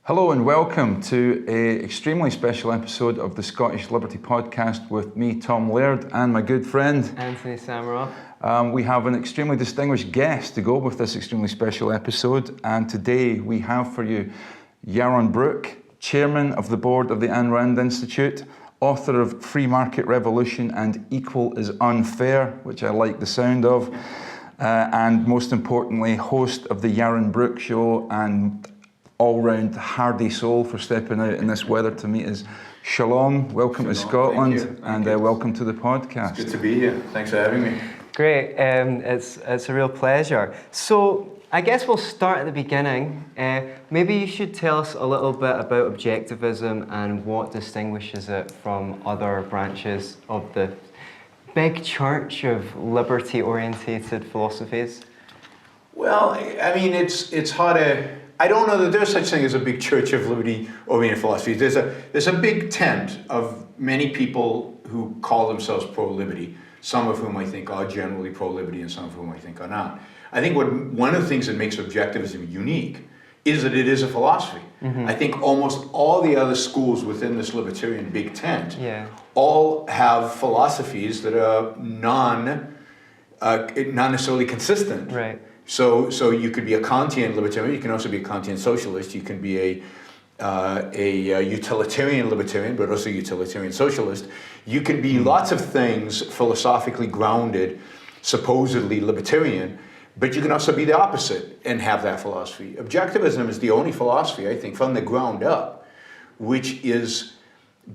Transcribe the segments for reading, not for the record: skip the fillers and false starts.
Hello and welcome to an extremely special episode of the Scottish Liberty Podcast with me, Tom Laird, and my good friend Antony Sammeroff. We have an extremely distinguished guest to go with this extremely special episode, and today we have for you Yaron Brook, Chairman of the Board of the Ayn Rand Institute, author of Free Market Revolution and Equal is Unfair, which I like the sound of, and most importantly, host of the Yaron Brook Show, and all-round hardy soul for stepping out in this weather to meet us. Shalom, welcome to Scotland, Thank you. Welcome to the podcast. It's good to be here. Thanks for having me. Great, it's a real pleasure. So I guess we'll start at the beginning. Maybe you should tell us a little bit about Objectivism and what distinguishes it from other branches of the big church of liberty-orientated philosophies. Well, I mean, it's hard to... I don't know that there's such thing as a big church of liberty-oriented philosophies. There's a big tent of many people who call themselves pro-liberty, some of whom I think are generally pro-liberty and some of whom I think are not. I think one of the things that makes Objectivism unique is that it is a philosophy. Mm-hmm. I think almost all the other schools within this libertarian big tent all have philosophies that are not necessarily consistent. Right. So you could be a Kantian libertarian. You can also be a Kantian socialist. You can be a utilitarian libertarian, but also a utilitarian socialist. You can be lots of things philosophically grounded, supposedly libertarian, but you can also be the opposite and have that philosophy. Objectivism is the only philosophy, I think, from the ground up, which is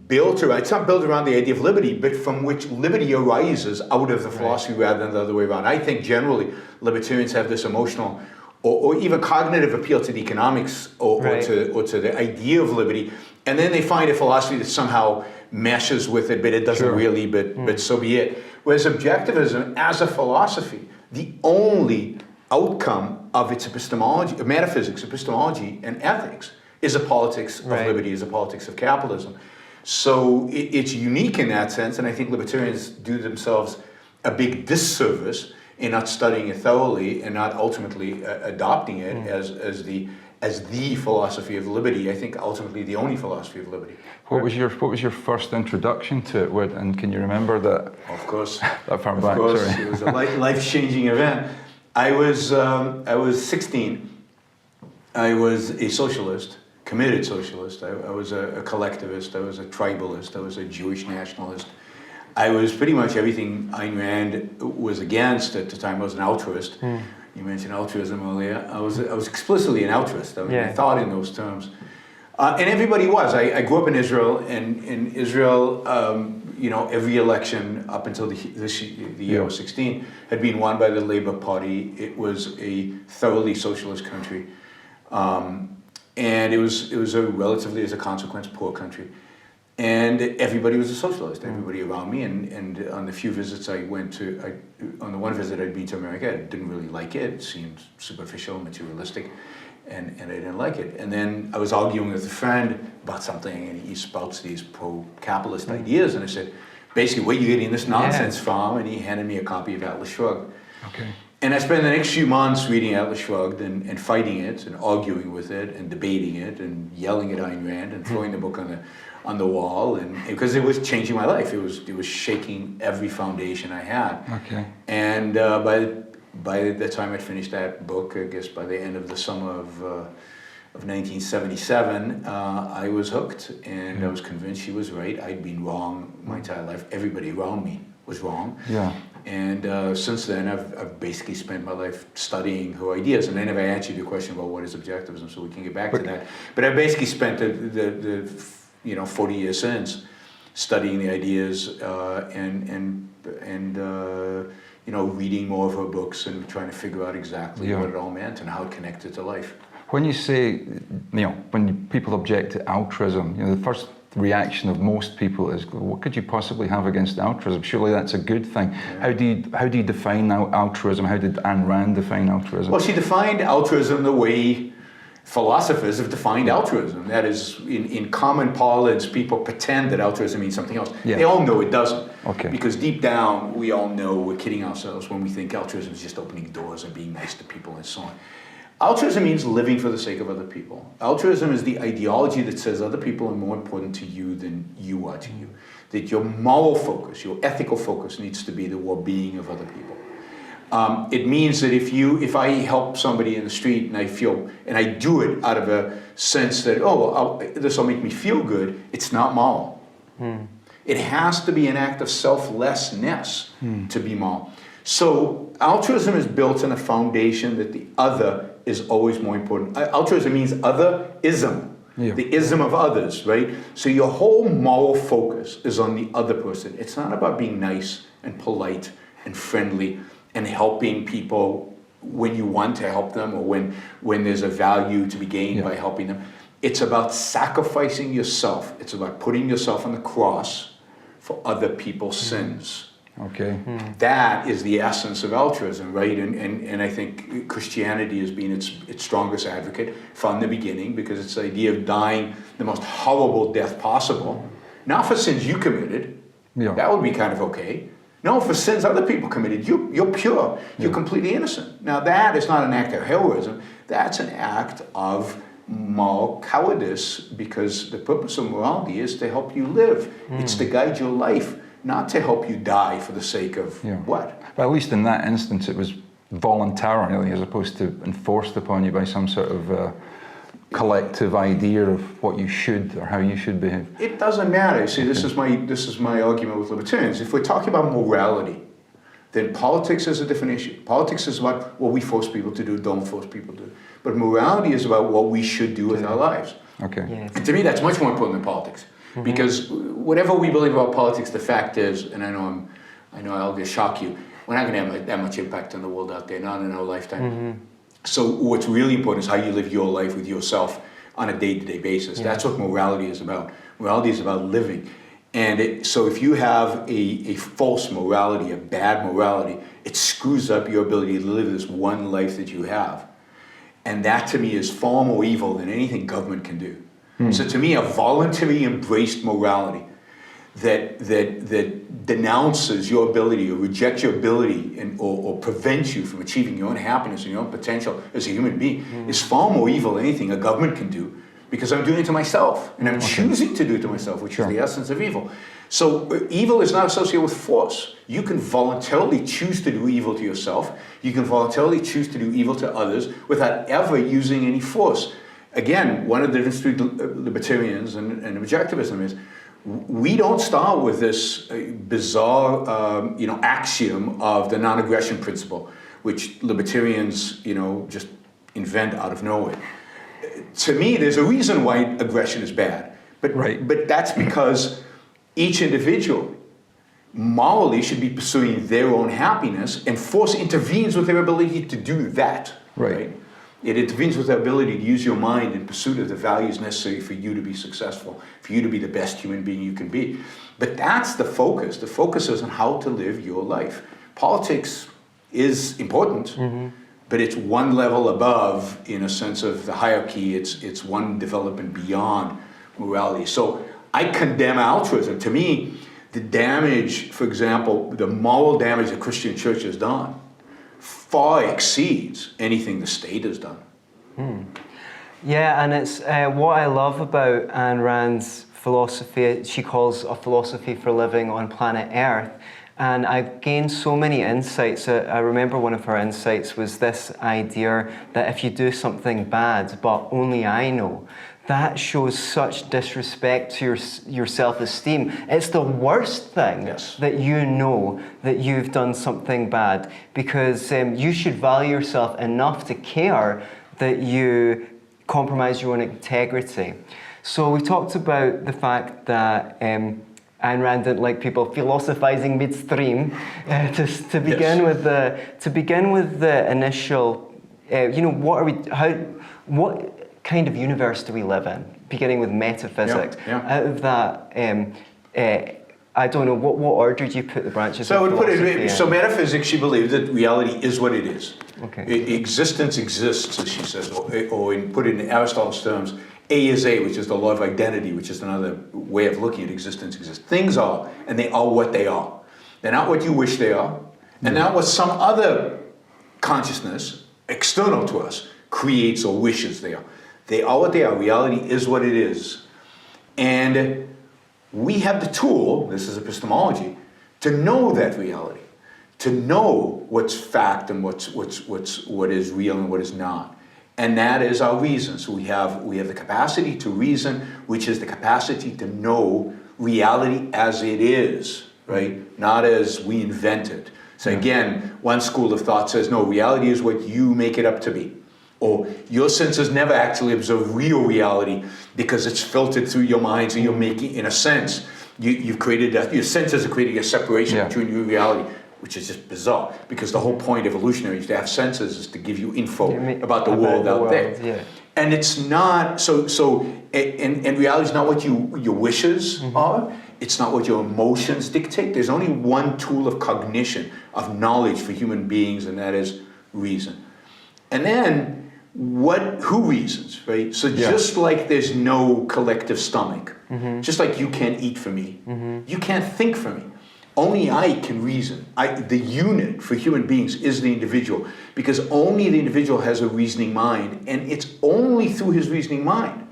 built around, it's not built around the idea of liberty, but from which liberty arises out of the philosophy rather than the other way around. I think generally libertarians have this emotional or even cognitive appeal to the economics or to the idea of liberty, and then they find a philosophy that somehow meshes with it, but it doesn't really, but so be it. Whereas Objectivism as a philosophy, the only outcome of its epistemology, of metaphysics, epistemology, and ethics is a politics of liberty, is a politics of capitalism. So it's unique in that sense, and I think libertarians do themselves a big disservice in not studying it thoroughly and not ultimately adopting it as the philosophy of liberty. I think ultimately the only philosophy of liberty. What was your first introduction to it, and can you remember that? Of course. That far back, of course, sorry. It was a life-changing event. I was 16. I was a socialist. Committed socialist. I was a collectivist. I was a tribalist. I was a Jewish nationalist. I was pretty much everything Ayn Rand was against at the time. I was an altruist. You mentioned altruism earlier. I was explicitly an altruist. I thought in those terms. And everybody was. I grew up in Israel, and in Israel, every election up until the year I was 16 had been won by the Labour Party. It was a thoroughly socialist country. And it was a relatively, as a consequence, poor country. And everybody was a socialist, everybody around me. And on the few visits I went to, on the one visit I'd been to America, I didn't really like it. It seemed superficial, materialistic, and I didn't like it. And then I was arguing with a friend about something, and he spouts these pro-capitalist ideas. And I said, basically, where are you getting this nonsense from? And he handed me a copy of Atlas Shrugged. Okay. And I spent the next few months reading Atlas Shrugged and fighting it and arguing with it and debating it and yelling at Ayn Rand and throwing the book on the wall, and because it was changing my life. It was shaking every foundation I had. Okay. And by the time I'd finished that book, I guess by the end of the summer of 1977, I was hooked, and I was convinced she was right. I'd been wrong my entire life. Everybody around me was wrong. Yeah. And since then, I've basically spent my life studying her ideas. And then if I answered your question about what is Objectivism, so we can get back to that. But I basically spent the 40 years since studying the ideas and reading more of her books and trying to figure out exactly what it all meant and how it connected to life. When you say, when people object to altruism, the first reaction of most people is, what could you possibly have against altruism? Surely that's a good thing. Yeah. How do you define altruism? How did Ayn Rand define altruism? Well, she defined altruism the way philosophers have defined altruism. That is, in common parlance, people pretend that altruism means something else. Yeah. They all know it doesn't. Okay. Because deep down, we all know we're kidding ourselves when we think altruism is just opening doors and being nice to people and so on. Altruism means living for the sake of other people. Altruism is the ideology that says other people are more important to you than you are to you. That your moral focus, your ethical focus needs to be the well-being of other people. It means that if I help somebody in the street and I do it out of a sense that, this will make me feel good, it's not moral. It has to be an act of selflessness to be moral. So altruism is built on a foundation that the other is always more important. Altruism means other-ism, the ism of others, right? So your whole moral focus is on the other person. It's not about being nice and polite and friendly and helping people when you want to help them or when there's a value to be gained by helping them. It's about sacrificing yourself. It's about putting yourself on the cross for other people's sins. Okay. That is the essence of altruism, right? And I think Christianity has been its strongest advocate from the beginning, because it's the idea of dying the most horrible death possible. Not for sins you committed. That would be kind of okay. No, for sins other people committed. You're pure. You're completely innocent. Now that is not an act of heroism. That's an act of moral cowardice, because the purpose of morality is to help you live. It's to guide your life, not to help you die for the sake of what? But at least in that instance, it was voluntarily, as opposed to enforced upon you by some sort of collective idea of what you should or how you should behave. It doesn't matter. See, this is my argument with libertarians. If we're talking about morality, then politics is a different issue. Politics is about what we force people to do, don't force people to do. But morality is about what we should do with our lives. Okay. Yes. And to me, that's much more important than politics. Because whatever we believe about politics, the fact is, and I know I'll just shock you, we're not going to have that much impact on the world out there, not in our lifetime. So what's really important is how you live your life with yourself on a day-to-day basis. That's what morality is about. Morality is about living. And so if you have a false morality, a bad morality, it screws up your ability to live this one life that you have. And that to me is far more evil than anything government can do. So to me, a voluntary embraced morality that denounces your ability or rejects your ability or prevents you from achieving your own happiness and your own potential as a human being is far more evil than anything a government can do, because I'm doing it to myself and I'm choosing to do it to myself, which is the essence of evil. So evil is not associated with force. You can voluntarily choose to do evil to yourself. You can voluntarily choose to do evil to others without ever using any force. Again, one of the differences between libertarians and objectivism is we don't start with this bizarre, axiom of the non-aggression principle, which libertarians, just invent out of nowhere. To me, there's a reason why aggression is bad, but that's because each individual morally should be pursuing their own happiness, and force intervenes with their ability to do that. Right? It intervenes with the ability to use your mind in pursuit of the values necessary for you to be successful, for you to be the best human being you can be. But that's the focus. The focus is on how to live your life. Politics is important, but it's one level above, in a sense of the hierarchy. It's one development beyond morality. So I condemn altruism. To me, the damage, for example, the moral damage the Christian church has done far exceeds anything the state has done. Yeah, and it's what I love about Ayn Rand's philosophy. She calls a philosophy for living on planet Earth. And I've gained so many insights. I remember one of her insights was this idea that if you do something bad, but only I know, that shows such disrespect to your self-esteem. It's the worst thing that you know that you've done something bad, because you should value yourself enough to care that you compromise your own integrity. So we talked about the fact that Ayn Rand didn't like people philosophizing midstream. To begin with the initial, what kind of universe do we live in? Beginning with metaphysics. Out of that, I don't know, what order do you put the branches? So I would put it. So metaphysics, she believes that reality is what it is. Okay. Existence exists, as she says, or put it in Aristotle's terms, A is A, which is the law of identity, which is another way of looking at existence exists. Things are, and they are what they are. They're not what you wish they are, and not what some other consciousness external to us creates or wishes they are. They are what they are. Reality is what it is. And we have the tool, this is epistemology, to know that reality, to know what's fact and what is real and what is not. And that is our reason. So we have the capacity to reason, which is the capacity to know reality as it is, right? Not as we invent it. So again, one school of thought says, no, reality is what you make it up to be. Or your senses never actually observe real reality because it's filtered through your mind, so you're making, in a sense, you've created, your senses are creating a separation between you and reality, which is just bizarre, because the whole point evolutionary is to have senses is to give you info about the world out there. Yeah. And it's not, and reality is not what your wishes are, it's not what your emotions dictate. There's only one tool of cognition, of knowledge for human beings, and that is reason. And then, who reasons, right? So just like there's no collective stomach, just like you can't eat for me, you can't think for me. Only I can reason. The unit for human beings is the individual, because only the individual has a reasoning mind, and it's only through his reasoning mind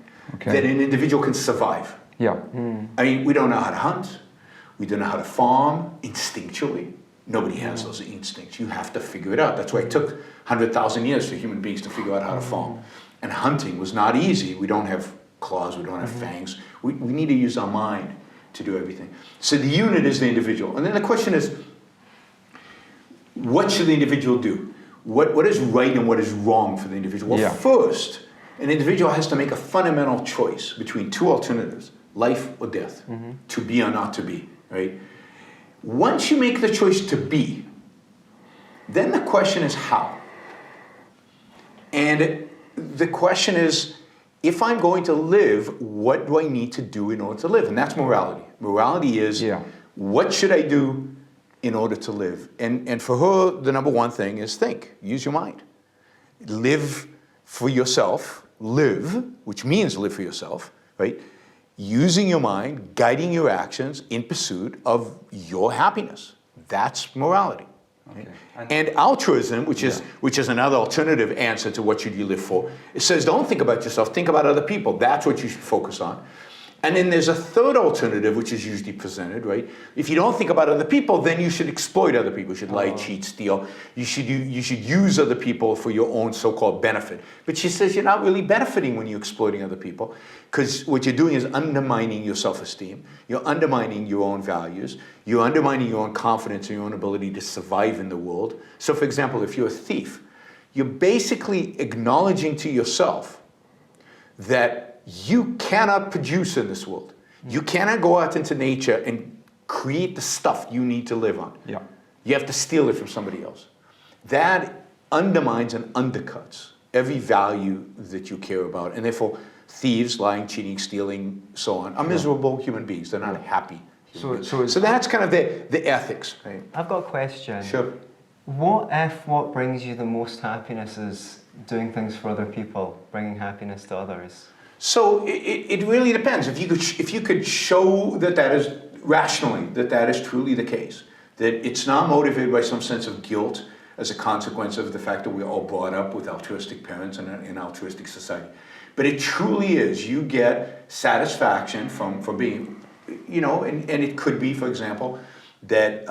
that an individual can survive. Yeah. I mean, we don't know how to hunt, we don't know how to farm instinctually. Nobody has those instincts. You have to figure it out. That's why it took 100,000 years for human beings to figure out how to farm. And hunting was not easy. We don't have claws, we don't have fangs. We need to use our mind to do everything. So the unit is the individual. And then the question is, what should the individual do? What is right and what is wrong for the individual? Well, first, an individual has to make a fundamental choice between two alternatives, life or death, to be or not to be, right? Once you make the choice to be, then the question is how. And the question is, if I'm going to live, what do I need to do in order to live? And that's morality. Morality is, what should I do in order to live? And for her, the number one thing is think, use your mind. Live for yourself, live, which means live for yourself, right? Using your mind, guiding your actions in pursuit of your happiness. That's morality. Okay. And altruism, which is another alternative answer to what should you live for, it says don't think about yourself, think about other people. That's what you should focus on. And then there's a third alternative, which is usually presented, right? If you don't think about other people, then you should exploit other people. You should lie, cheat, steal. You should use other people for your own so-called benefit. But she says you're not really benefiting when you're exploiting other people, because what you're doing is undermining your self-esteem. You're undermining your own values. You're undermining your own confidence and your own ability to survive in the world. So, for example, if you're a thief, you're basically acknowledging to yourself that you cannot produce in this world. You cannot go out into nature and create the stuff you need to live on. Yeah. You have to steal it from somebody else. That undermines and undercuts every value that you care about. And therefore, thieves, lying, cheating, stealing, so on, are miserable human beings. They're not happy. So that's kind of the ethics. Right? I've got a question. Sure. What brings you the most happiness is doing things for other people, bringing happiness to others? So it really depends. If you could show that is rationally, that is truly the case, that it's not motivated by some sense of guilt as a consequence of the fact that we're all brought up with altruistic parents and an altruistic society, but it truly is. You get satisfaction from being, and it could be, for example, that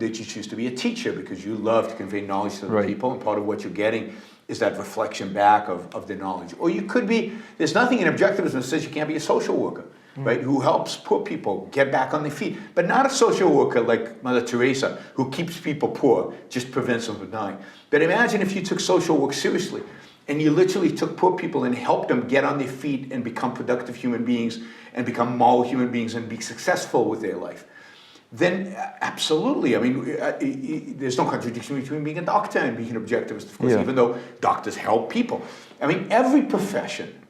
you choose to be a teacher because you love to convey knowledge to other people, and part of what you're getting is that reflection back of the knowledge. Or you could be, there's nothing in objectivism that says you can't be a social worker, right? Who helps poor people get back on their feet. But not a social worker like Mother Teresa, who keeps people poor, just prevents them from dying. But imagine if you took social work seriously, and you literally took poor people and helped them get on their feet and become productive human beings, and become moral human beings, and be successful with their life. Then absolutely, I mean, there's no contradiction between being a doctor and being an objectivist, of course, even though doctors help people. I mean, every profession,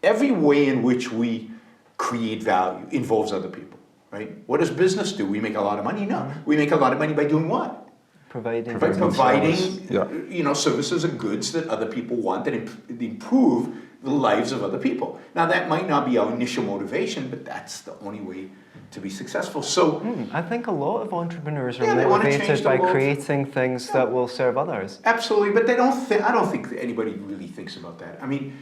every way in which we create value involves other people, right? What does business do? We make a lot of money? No. We make a lot of money by doing what? Providing services and goods that other people want that improve the lives of other people. Now, that might not be our initial motivation, but that's the only way to be successful. So I think a lot of entrepreneurs are they wanna change motivated the by world. creating things that will serve others. Absolutely, but I don't think that anybody really thinks about that. I mean,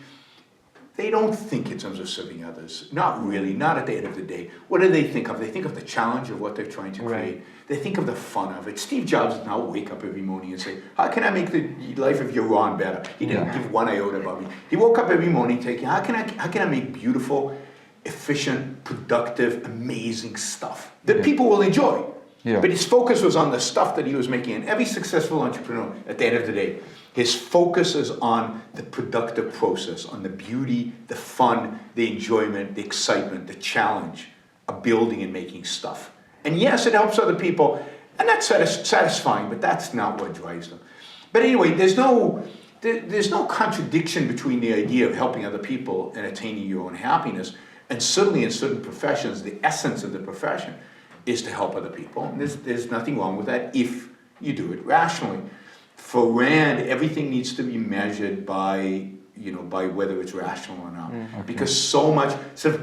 they don't think in terms of serving others. Not really, not at the end of the day. What do they think of? They think of the challenge of what they're trying to create. Right. They think of the fun of it. Steve Jobs does not wake up every morning and say, how can I make the life of Yaron better? He didn't give one iota about me. He woke up every morning thinking, how can I make beautiful, efficient, productive, amazing stuff that people will enjoy? Yeah. But his focus was on the stuff that he was making. And every successful entrepreneur, at the end of the day, his focus is on the productive process, on the beauty, the fun, the enjoyment, the excitement, the challenge of building and making stuff. And yes, it helps other people, and that's satisfying, but that's not what drives them. But anyway, there's no contradiction between the idea of helping other people and attaining your own happiness, and certainly in certain professions, the essence of the profession is to help other people. And there's nothing wrong with that if you do it rationally. For Rand, everything needs to be measured by whether it's rational or not. Okay. Because so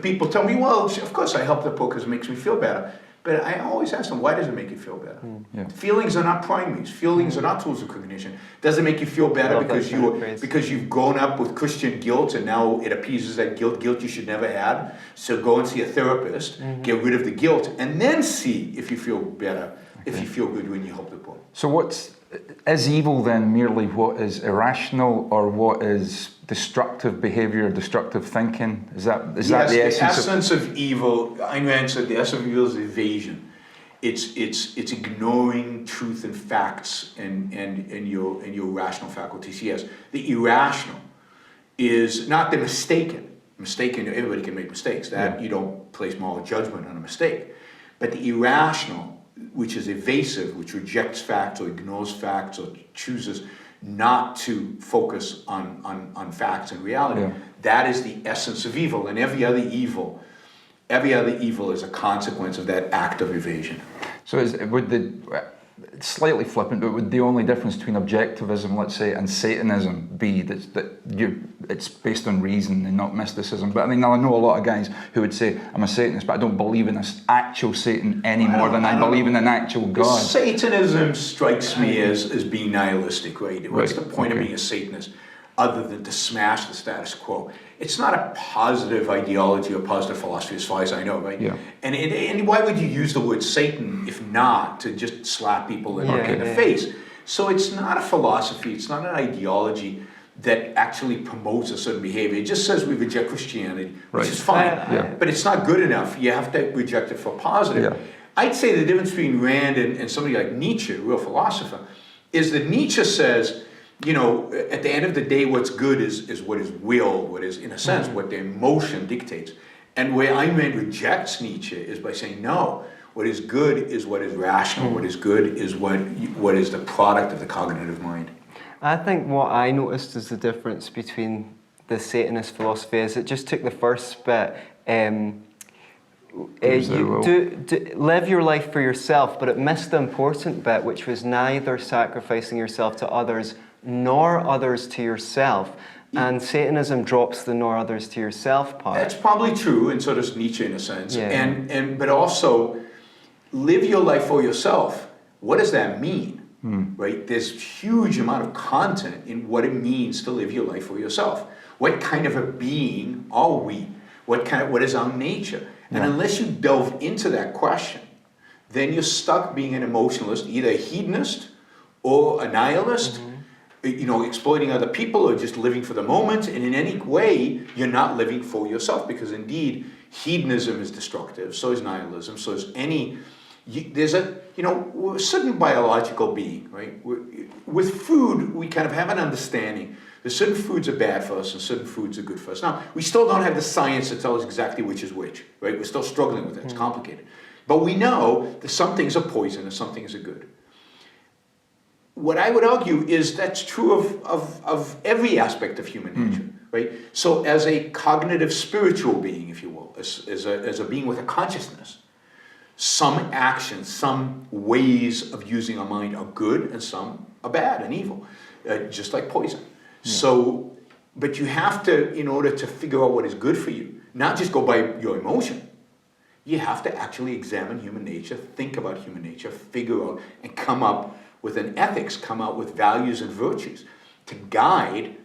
people tell me, well, of course I help the poor because it makes me feel better. But I always ask them, why does it make you feel better? Yeah. Feelings are not primaries. Feelings are not tools of cognition. Does it make you feel better because you've grown up with Christian guilt and now it appeases that guilt you should never had? So go and see a therapist, get rid of the guilt, and then see if you feel better, if you feel good when you help the poor. So is evil then merely what is irrational, or what is destructive behavior, destructive thinking? Is that the essence of evil? Ayn Rand said the essence of evil is evasion. It's ignoring truth and facts and your rational faculties. Yes, the irrational is not the mistaken. Mistaken, everybody can make mistakes. You don't place moral judgment on a mistake. But the irrational, which is evasive, which rejects facts or ignores facts or chooses not to focus on facts and reality, that is the essence of evil. And every other evil is a consequence of that act of evasion. So it's slightly flippant, but would the only difference between objectivism, let's say, and Satanism be that it's based on reason and not mysticism? But I mean, I know a lot of guys who would say, I'm a Satanist, but I don't believe in this actual Satan any more than I believe in an actual God. Satanism strikes me as being nihilistic, right? What's the point of being a Satanist other than to smash the status quo? It's not a positive ideology or positive philosophy as far as I know, right? Yeah. And why would you use the word Satan if not to just slap people in the face? So it's not a philosophy, it's not an ideology that actually promotes a certain behavior. It just says we reject Christianity, which is fine, but it's not good enough. You have to reject it for positive. Yeah. I'd say the difference between Rand and somebody like Nietzsche, a real philosopher, is that Nietzsche says, at the end of the day, what's good is what is will, what is, in a sense, what the emotion dictates. And where Ayn Rand rejects Nietzsche is by saying, no, what is good is what is rational, what is good is what is the product of the cognitive mind. I think what I noticed is the difference between the Satanist philosophy is it just took the first bit, live your life for yourself, but it missed the important bit, which was neither sacrificing yourself to others nor others to yourself. And Satanism drops the nor others to yourself part. That's probably true, and so does Nietzsche in a sense. Yeah. But also, live your life for yourself. What does that mean? Right? There's huge amount of content in what it means to live your life for yourself. What kind of a being are we? What is our nature? And unless you delve into that question, then you're stuck being an emotionalist, either a hedonist or a nihilist, exploiting other people or just living for the moment. And in any way, you're not living for yourself, because indeed, hedonism is destructive, so is nihilism, so is there's we're a certain biological being, right? With food, we kind of have an understanding that certain foods are bad for us and certain foods are good for us. Now, we still don't have the science to tell us exactly which is which, right? We're still struggling with that. It's complicated. But we know that some things are poison and some things are good. What I would argue is that's true of every aspect of human nature, right? So as a cognitive spiritual being, if you will, as a being with a consciousness, some actions, some ways of using our mind are good and some are bad and evil, just like poison. Yeah. So, but you have to, in order to figure out what is good for you, not just go by your emotion. You have to actually examine human nature, think about human nature, figure out, and come up with an ethics, come out with values and virtues to guide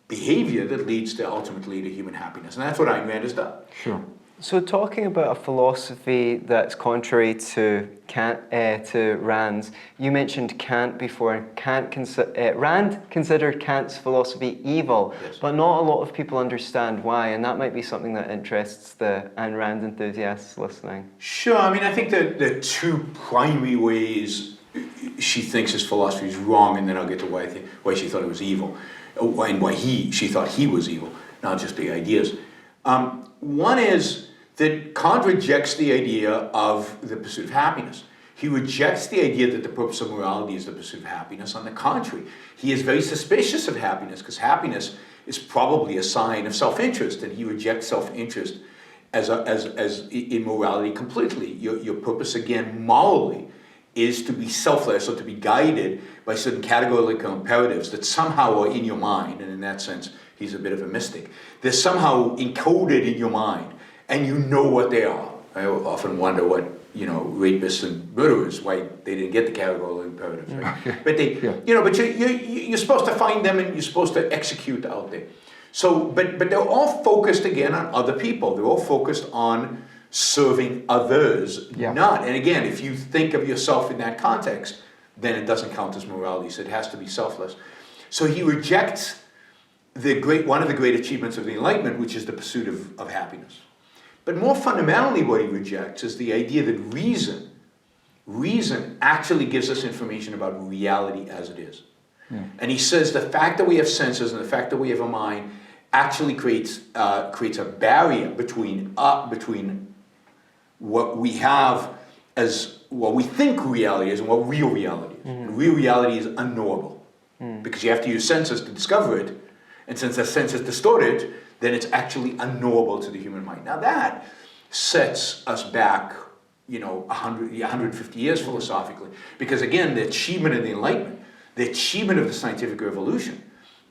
behavior that leads to ultimately to human happiness. And that's what Ayn Rand has done. Sure. So talking about a philosophy that's contrary to to Rand's, you mentioned Kant before. Rand considered Kant's philosophy evil, Yes. but not a lot of people understand why, and that might be something that interests the Ayn Rand enthusiasts listening. Sure, I mean, I think that the two primary ways she thinks his philosophy is wrong, and then I'll get to why she thought it was evil, and why she thought he was evil, not just the ideas. One is that Kant rejects the idea of the pursuit of happiness. He rejects the idea that the purpose of morality is the pursuit of happiness. On the contrary, he is very suspicious of happiness, because happiness is probably a sign of self-interest, and he rejects self-interest as in morality completely. Your purpose, again, morally, is to be selfless, or to be guided by certain categorical imperatives that somehow are in your mind, and in that sense, he's a bit of a mystic. They're somehow encoded in your mind, and you know what they are. I often wonder what, rapists and murderers, why they didn't get the categorical imperatives, right? Okay. But but you're supposed to find them, and you're supposed to execute out there. So, but they're all focused again on other people. They're all focused on serving others, not. And again, if you think of yourself in that context, then it doesn't count as morality. So it has to be selfless. So he rejects one of the great achievements of the Enlightenment, which is the pursuit of happiness. But more fundamentally, what he rejects is the idea that reason actually gives us information about reality as it is. Yeah. And he says the fact that we have senses and the fact that we have a mind actually creates a barrier between what we have as what we think reality is and what real reality is. Mm-hmm. And real reality is unknowable because you have to use senses to discover it. And since the sense is distorted, then it's actually unknowable to the human mind. Now that sets us back, 150 years philosophically. Because again, the achievement of the Enlightenment, the achievement of the scientific revolution,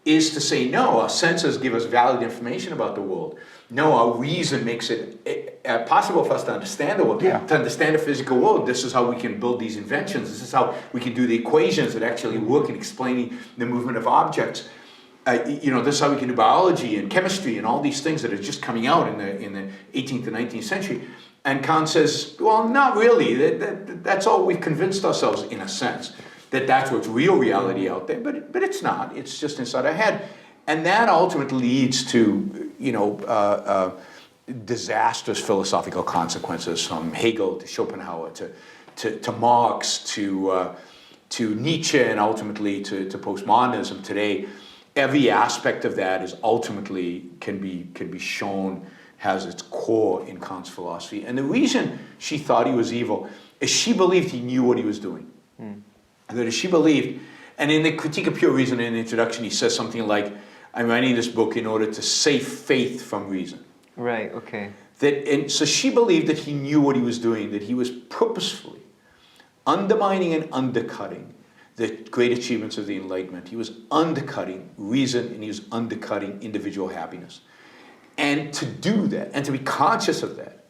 is to say, no, our senses give us valid information about the world. No, our reason makes it possible for us to understand the world, to understand the physical world. This is how we can build these inventions. This is how we can do the equations that actually work in explaining the movement of objects. This is how we can do biology and chemistry and all these things that are just coming out in the 18th and 19th century. And Kant says, well, not really. That's all we've convinced ourselves, in a sense, that's what's real reality out there. But it's not. It's just inside our head. And that ultimately leads to, disastrous philosophical consequences, from Hegel to Schopenhauer to Marx to Nietzsche, and ultimately to postmodernism today. Every aspect of that is ultimately can be shown has its core in Kant's philosophy. And the reason she thought he was evil is she believed he knew what he was doing. That she believed, and in the Critique of Pure Reason, in the introduction, he says something like, I'm writing this book in order to save faith from reason. Right, okay. And so she believed that he knew what he was doing, that he was purposefully undermining and undercutting the great achievements of the Enlightenment. He was undercutting reason, and he was undercutting individual happiness. And to do that, and to be conscious of that,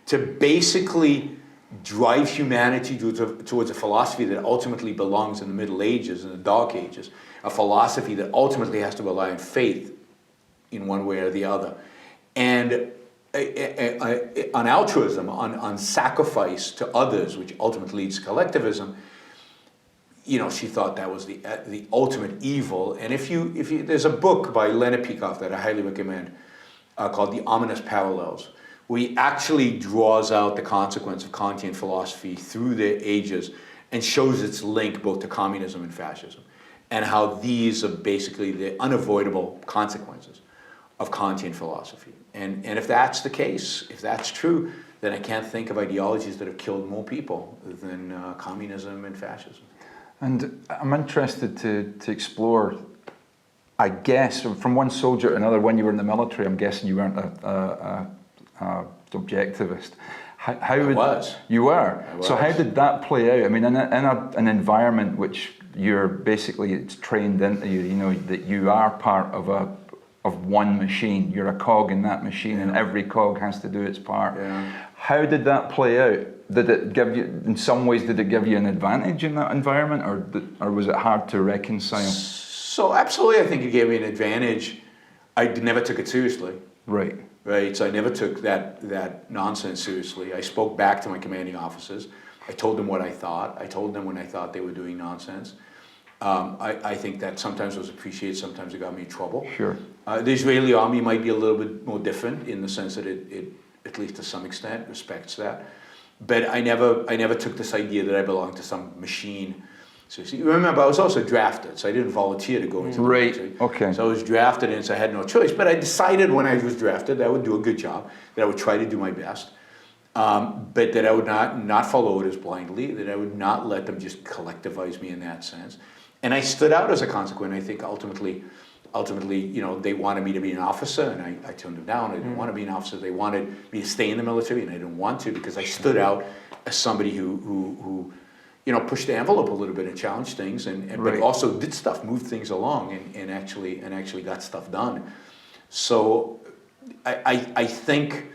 to basically drive humanity towards a philosophy that ultimately belongs in the Middle Ages and the Dark Ages, a philosophy that ultimately has to rely on faith in one way or the other, and on altruism, on sacrifice to others, which ultimately leads to collectivism. She thought that was the ultimate evil. And if you there's a book by Leonard Peikoff that I highly recommend called The Ominous Parallels, where he actually draws out the consequence of Kantian philosophy through the ages and shows its link both to communism and fascism, and how these are basically the unavoidable consequences of Kantian philosophy. And if that's the case, if that's true, then I can't think of ideologies that have killed more people than communism and fascism. And I'm interested to explore, I guess, from one soldier to another. When you were in the military, I'm guessing you weren't a objectivist. How I was. You were? I was. So how did that play out? I mean, in an environment which you're basically, it's trained into you, that you are part of of one machine. You're a cog in that machine, and every cog has to do its part. Yeah. How did that play out? Did it give you, in some ways, did it give you an advantage in that environment, or was it hard to reconcile? So absolutely, I think it gave me an advantage. I never took it seriously. Right. Right. So I never took that nonsense seriously. I spoke back to my commanding officers. I told them what I thought. I told them when I thought they were doing nonsense. I think that sometimes was appreciated, sometimes it got me in trouble. Sure. The Israeli army might be a little bit more different in the sense that it at least to some extent, respects that. But I never took this idea that I belonged to some machine. So see, remember, I was also drafted, so I didn't volunteer to go into the military. Okay. So I was drafted in, so I had no choice. But I decided when I was drafted that I would do a good job, that I would try to do my best, but that I would not follow orders blindly, that I would not let them just collectivize me in that sense. And I stood out as a consequence. I think ultimately, you know, they wanted me to be an officer, and I turned them down. I didn't want to be an officer. They wanted me to stay in the military, and I didn't want to because I stood out as somebody who you know, pushed the envelope a little bit and challenged things, and right. but also did stuff, moved things along, and actually got stuff done. So I think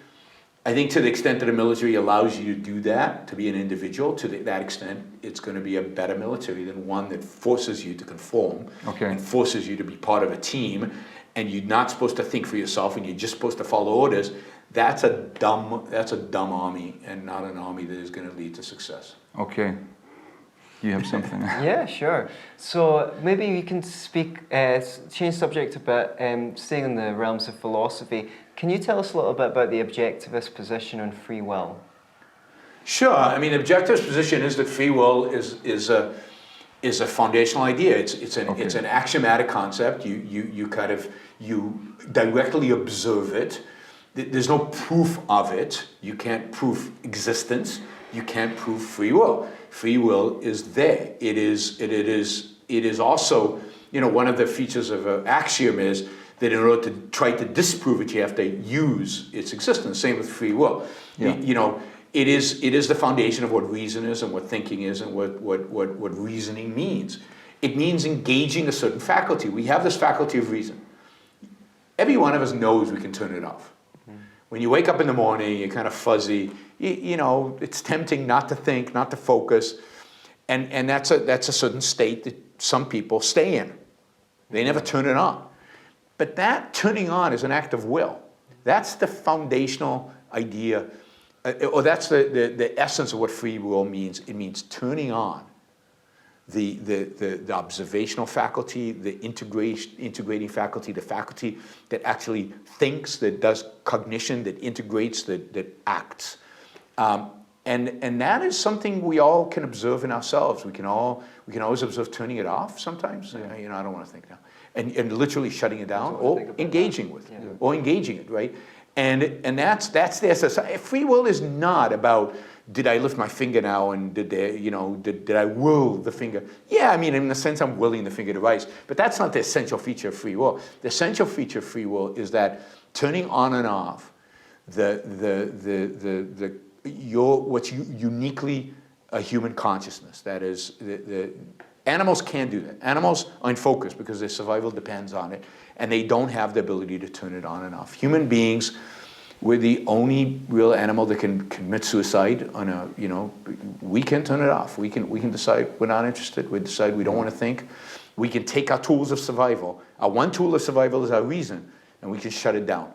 to the extent that the military allows you to do that, to be an individual, to that extent, it's going to be a better military than one that forces you to conform and forces you to be part of a team, and you're not supposed to think for yourself, and you're just supposed to follow orders. That's a dumb army, and not an army that is going to lead to success. Okay. You have something? Yeah, sure. So maybe you can speak, change subject a bit, staying in the realms of philosophy. Can you tell us a little bit about the objectivist position on free will? Sure. I mean, the objectivist position is that free will is a foundational idea. It's an axiomatic concept. You directly observe it. There's no proof of it. You can't prove existence. You can't prove free will. Free will is there. It is also, you know, one of the features of an axiom is that in order to try to disprove it, you have to use its existence. Same with free will. Yeah. You know, it is the foundation of what reason is and what thinking is and what reasoning means. It means engaging a certain faculty. We have this faculty of reason. Every one of us knows we can turn it off. When you wake up in the morning, you're kind of fuzzy. You know, it's tempting not to think, not to focus, and that's a certain state that some people stay in. They never turn it on. But that turning on is an act of will. That's the foundational idea, or that's the essence of what free will means. It means turning on the observational faculty, the integrating faculty, the faculty that actually thinks, that does cognition, that integrates, that acts. And that is something we all can observe in ourselves. We can always observe turning it off sometimes. Yeah. You know, I don't want to think now. And literally shutting it down, or engaging with it, or engaging it, right? And that's there. So free will is not about, did I lift my finger now, and did I will the finger? Yeah, I mean, in the sense I'm willing the finger to rise, but that's not the essential feature of free will. The essential feature of free will is that turning on and off what's uniquely a human consciousness. That is, the animals can't do that. Animals are in focus because their survival depends on it, and they don't have the ability to turn it on and off. Human beings, we're the only real animal that can commit suicide on a, you know, we can turn it off. We can decide we're not interested. We decide we don't want to think. We can take our tools of survival. Our one tool of survival is our reason, and we can shut it down.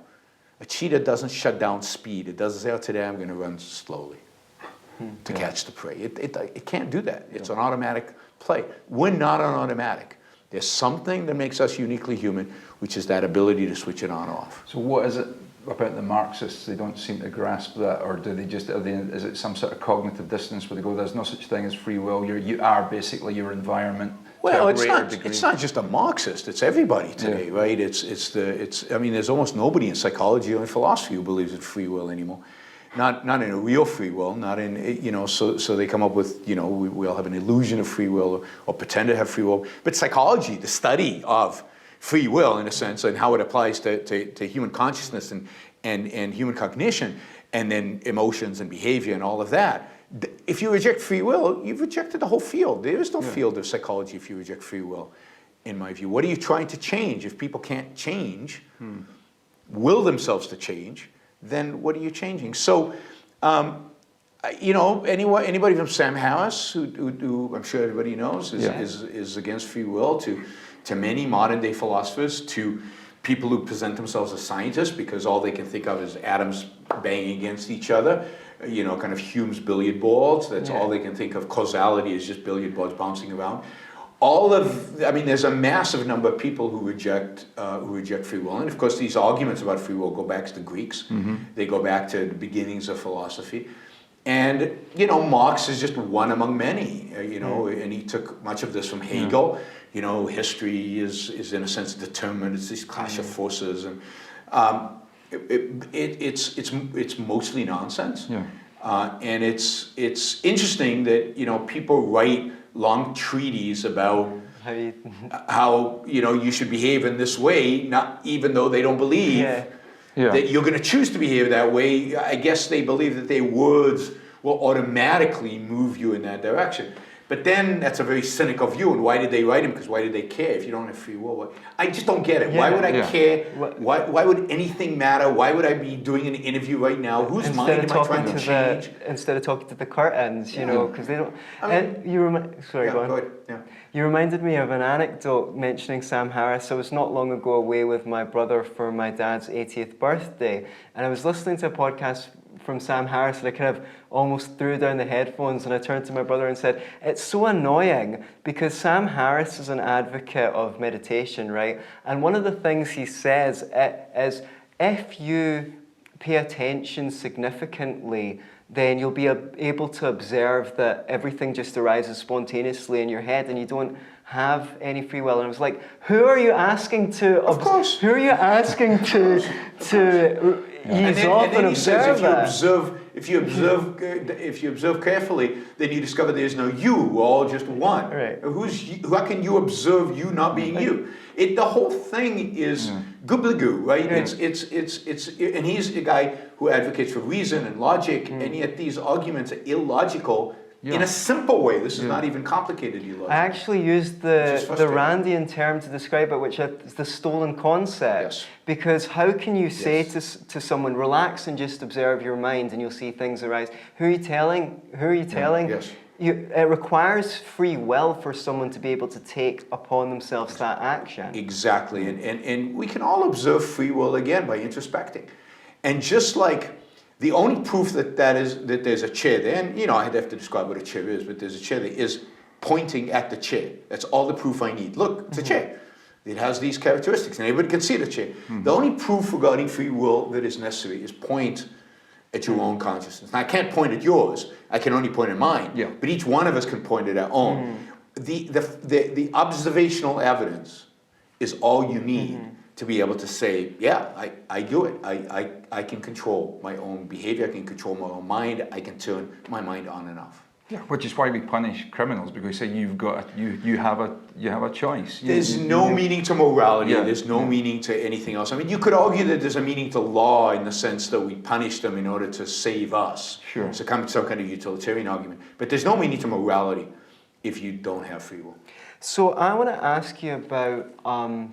A cheetah doesn't shut down speed. It doesn't say, oh, today I'm going to run slowly to catch the prey. It can't do that. It's an automatic play. We're not an automatic. There's something that makes us uniquely human, which is that ability to switch it on or off. So what is it about the Marxists? They don't seem to grasp that, or do they just? Is it some sort of cognitive dissonance where they go, "There's no such thing as free will. You are basically your environment." Well, it's not just a Marxist. It's everybody today, right? I mean, there's almost nobody in psychology or in philosophy who believes in free will anymore. Not in a real free will. Not in, you know. So they come up with, you know, we all have an illusion of free will or pretend to have free will. But psychology, the study of free will in a sense, and how it applies to human consciousness and human cognition, and then emotions and behavior and all of that. If you reject free will, you've rejected the whole field. There is no field of psychology if you reject free will. in my view. What are you trying to change? If people can't change, will themselves to change, then what are you changing? So, anybody from Sam Harris, who I'm sure everybody knows, is against free will, to many modern day philosophers, to people who present themselves as scientists because all they can think of is atoms banging against each other, kind of Hume's billiard balls. That's all they can think of. Causality is just billiard balls bouncing around. There's a massive number of people who reject free will, and of course these arguments about free will go back to the Greeks. They go back to the beginnings of philosophy, and Marx is just one among many. And he took much of this from Hegel. History is in a sense determined. It's this clash of forces, and it's mostly nonsense. And it's interesting that people write long treatises about how you should behave in this way, not even though they don't believe that you're going to choose to behave that way. I guess they believe that their words will automatically move you in that direction. But then that's a very cynical view. And why did they write them? Because why did they care? If you don't have free will, I just don't get it. Why would I care? Why would anything matter? Why would I be doing an interview right now? Whose mind am I trying to change? Instead of talking to the curtains, because they don't. Sorry, go on. Go ahead. Yeah. You reminded me of an anecdote mentioning Sam Harris. I was not long ago away with my brother for my dad's 80th birthday, and I was listening to a podcast from Sam Harris, and I kind of almost threw down the headphones, and I turned to my brother and said, it's so annoying because Sam Harris is an advocate of meditation, right? And one of the things he says is if you pay attention significantly, then you'll be able to observe that everything just arises spontaneously in your head and you don't have any free will. And I was like, who are you asking to... Of course. Who are you asking to ease off and observe that? If you observe carefully, then you discover there is no you. We're all just one. Right. How can you observe you not being you? The whole thing is gobbledygook, right? Yeah. And he's a guy who advocates for reason and logic, and yet these arguments are illogical in a simple way. This is not even complicated illogical. I actually used the Randian term to describe it, which is the stolen concept. Yes. Because how can you say to someone, relax and just observe your mind and you'll see things arise? Who are you telling? Yes. It requires free will for someone to be able to take upon themselves that action. Exactly. And we can all observe free will again by introspecting. And just like the only proof that there's a chair there, and I'd have to describe what a chair is, but there's a chair there, is pointing at the chair. That's all the proof I need. Look, it's a chair. It has these characteristics, and everybody can see the chair. The only proof regarding free will that is necessary is point at your own consciousness. Now, I can't point at yours. I can only point at mine. Yeah. But each one of us can point at our own. The observational evidence is all you need to be able to say, I do it. I can control my own behavior. I can control my own mind. I can turn my mind on and off. Yeah, which is why we punish criminals, because we say you have a choice. There's no meaning to morality. Yeah. There's no meaning to anything else. I mean, you could argue that there's a meaning to law in the sense that we punish them in order to save us. Sure. It's some kind of utilitarian argument. But there's no meaning to morality if you don't have free will. So I want to ask you about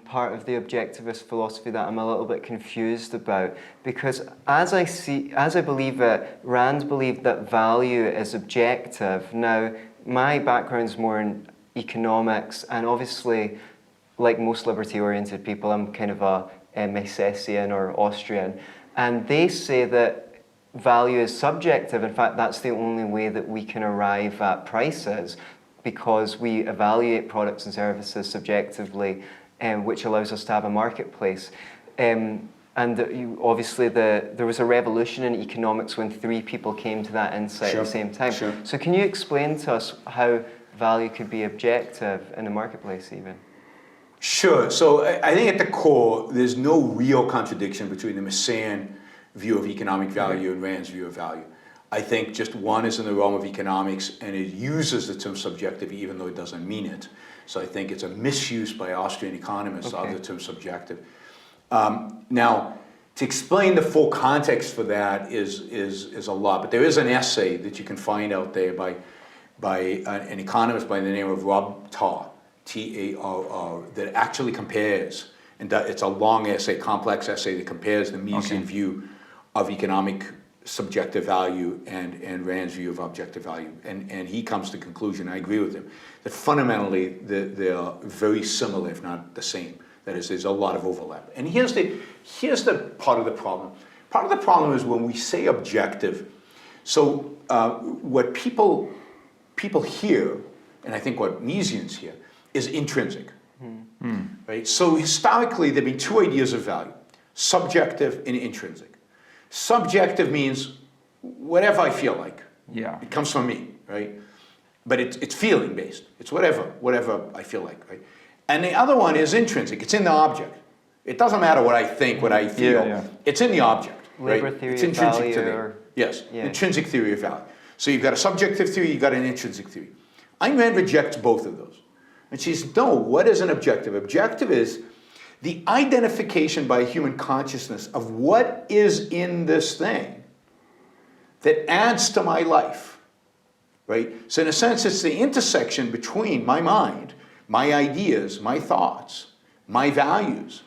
part of the objectivist philosophy that I'm a little bit confused about, because as I believe it, Rand believed that value is objective. Now, my background's more in economics, and obviously, like most liberty-oriented people, I'm kind of a Misesian or Austrian, and they say that value is subjective. In fact, that's the only way that we can arrive at prices, because we evaluate products and services subjectively, which allows us to have a marketplace. Obviously, there was a revolution in economics when 3 people came to that insight at the same time. Sure. So can you explain to us how value could be objective in the marketplace even? Sure. So I think at the core, there's no real contradiction between the Misesian view of economic value and Rand's view of value. I think just one is in the realm of economics, and it uses the term subjective even though it doesn't mean it. So I think it's a misuse by Austrian economists of the term subjective. Now, to explain the full context for that is a lot, but there is an essay that you can find out there by an economist by the name of Rob Tarr, T-A-R-R, that actually compares, and it's a long essay, complex essay that compares the Misesian view of economic subjective value and Rand's view of objective value. And he comes to the conclusion, I agree with him, that fundamentally they are very similar, if not the same. That is, there's a lot of overlap. And here's the part of the problem. Part of the problem is when we say objective, so what people hear, and I think what Misesians hear, is intrinsic. Right? So historically, there have been two ideas of value, subjective and intrinsic. Subjective means whatever I feel like. Yeah. It comes from me, right? But it's feeling based. It's whatever I feel like, right? And the other one is intrinsic. It's in the object. It doesn't matter what I think, what I feel. Yeah. It's in the object, right? Labor theory it's of intrinsic value to me. or... Yes, Yeah. intrinsic theory of value. So you've got a subjective theory, you've got an intrinsic theory. Ayn Rand rejects both of those. And she says, no, what is an objective? Objective is the identification by human consciousness of what is in this thing that adds to my life, right? So in a sense, it's the intersection between my mind, my ideas, my thoughts, my values,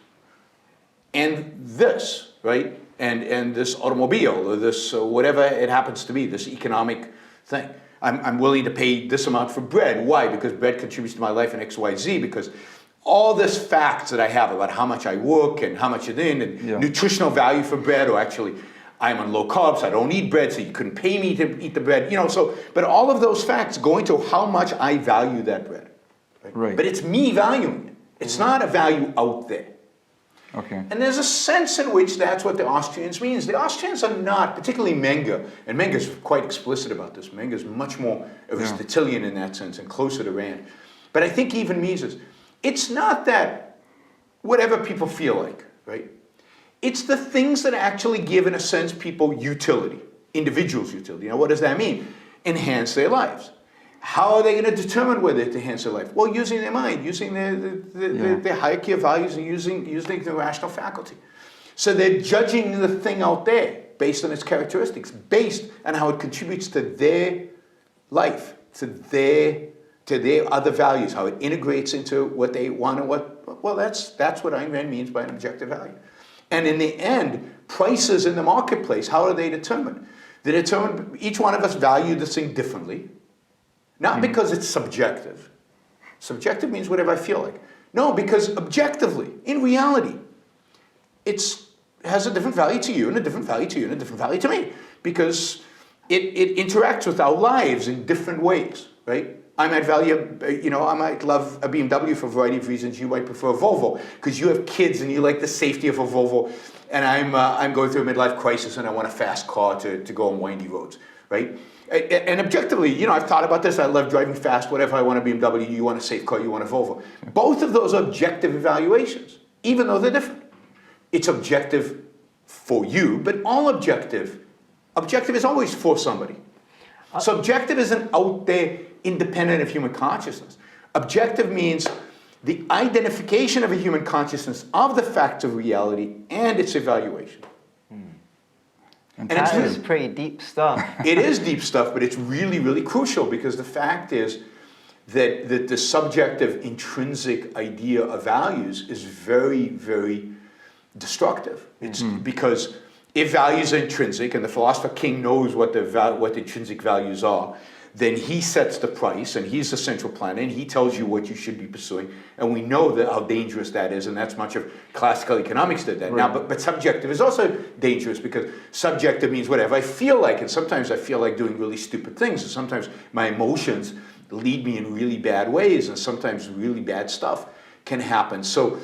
and this, right? And this automobile, or this whatever it happens to be, this economic thing. I'm willing to pay this amount for bread. Why? Because bread contributes to my life in X, Y, Z, because all this facts that I have about how much I work and how much it in, and nutritional value for bread, or actually I'm on low carbs, I don't eat bread, so you couldn't pay me to eat the bread, so, but all of those facts go into how much I value that bread. Right. But it's me valuing it. It's not a value out there. Okay. And there's a sense in which that's what the Austrians means. The Austrians are not, particularly Menger, and Menger's quite explicit about this. Menger's much more Aristotelian in that sense and closer to Rand. But I think even Mises, it's not that whatever people feel like, right? It's the things that actually give, in a sense, people utility, individuals' utility. Now, what does that mean? Enhance their lives. How are they going to determine whether to enhance their life? Well, using their mind, using their hierarchy of values, and using the rational faculty. So they're judging the thing out there based on its characteristics, based on how it contributes to their life, to their other values, how it integrates into what they want and well, that's what Ayn Rand means by an objective value. And in the end, prices in the marketplace, how are they determined? They determine, each one of us value this thing differently. Not because it's subjective. Subjective means whatever I feel like. No, because objectively, in reality, it has a different value to you, and a different value to you, and a different value to me. Because it interacts with our lives in different ways, right? I might value, I might love a BMW for a variety of reasons. You might prefer a Volvo because you have kids and you like the safety of a Volvo. And I'm going through a midlife crisis and I want a fast car to go on windy roads, right? And objectively, I've thought about this. I love driving fast, whatever. I want a BMW, you want a safe car, you want a Volvo. Both of those are objective evaluations, even though they're different. It's objective for you, but all objective is always for somebody. Subjective isn't out there independent of human consciousness. Objective means the identification of a human consciousness of the facts of reality and its evaluation. And that is pretty deep stuff. It is deep stuff, but it's really, really crucial because the fact is that the subjective intrinsic idea of values is very, very destructive. It's because if values are intrinsic, and the philosopher King knows what the intrinsic values are, then he sets the price, and he's the central planner, and he tells you what you should be pursuing. And we know how dangerous that is, and that's much of classical economics did that. Right. Now, but subjective is also dangerous because subjective means whatever I feel like, and sometimes I feel like doing really stupid things, and sometimes my emotions lead me in really bad ways, and sometimes really bad stuff can happen. So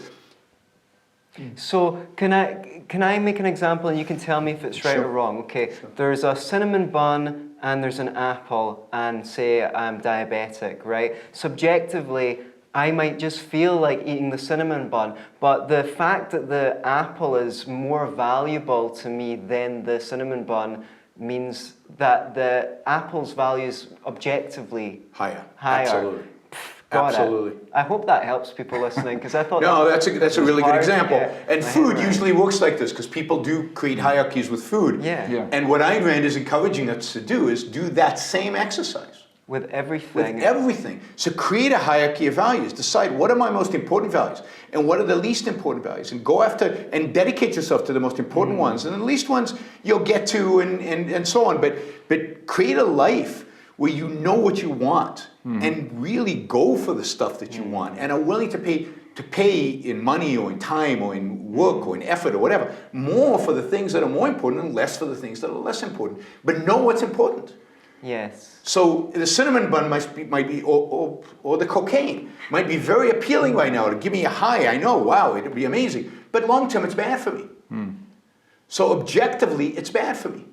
can I make an example, and you can tell me if it's right or wrong? Okay, there's a cinnamon bun and there's an apple, and say I'm diabetic, right? Subjectively, I might just feel like eating the cinnamon bun, but the fact that the apple is more valuable to me than the cinnamon bun means that the apple's value is objectively higher. Absolutely. Got Absolutely. it. I hope that helps people listening, because I thought that's a really good example. And food Rand. usually works like this because people do create hierarchies with food. Yeah. And what Ayn Rand is encouraging us to do is do that same exercise. With everything. With everything. So create a hierarchy of values. Decide what are my most important values and what are the least important values. And go after and dedicate yourself to the most important ones. And the least ones you'll get to and so on. But create a life where you know what you want and really go for the stuff that you want and are willing to pay in money or in time or in work or in effort or whatever, more for the things that are more important and less for the things that are less important. But know what's important. Yes. So the cinnamon bun might be or the cocaine might be very appealing right now to give me a high. I know, wow, it'd be amazing. But long term, it's bad for me. So objectively, it's bad for me.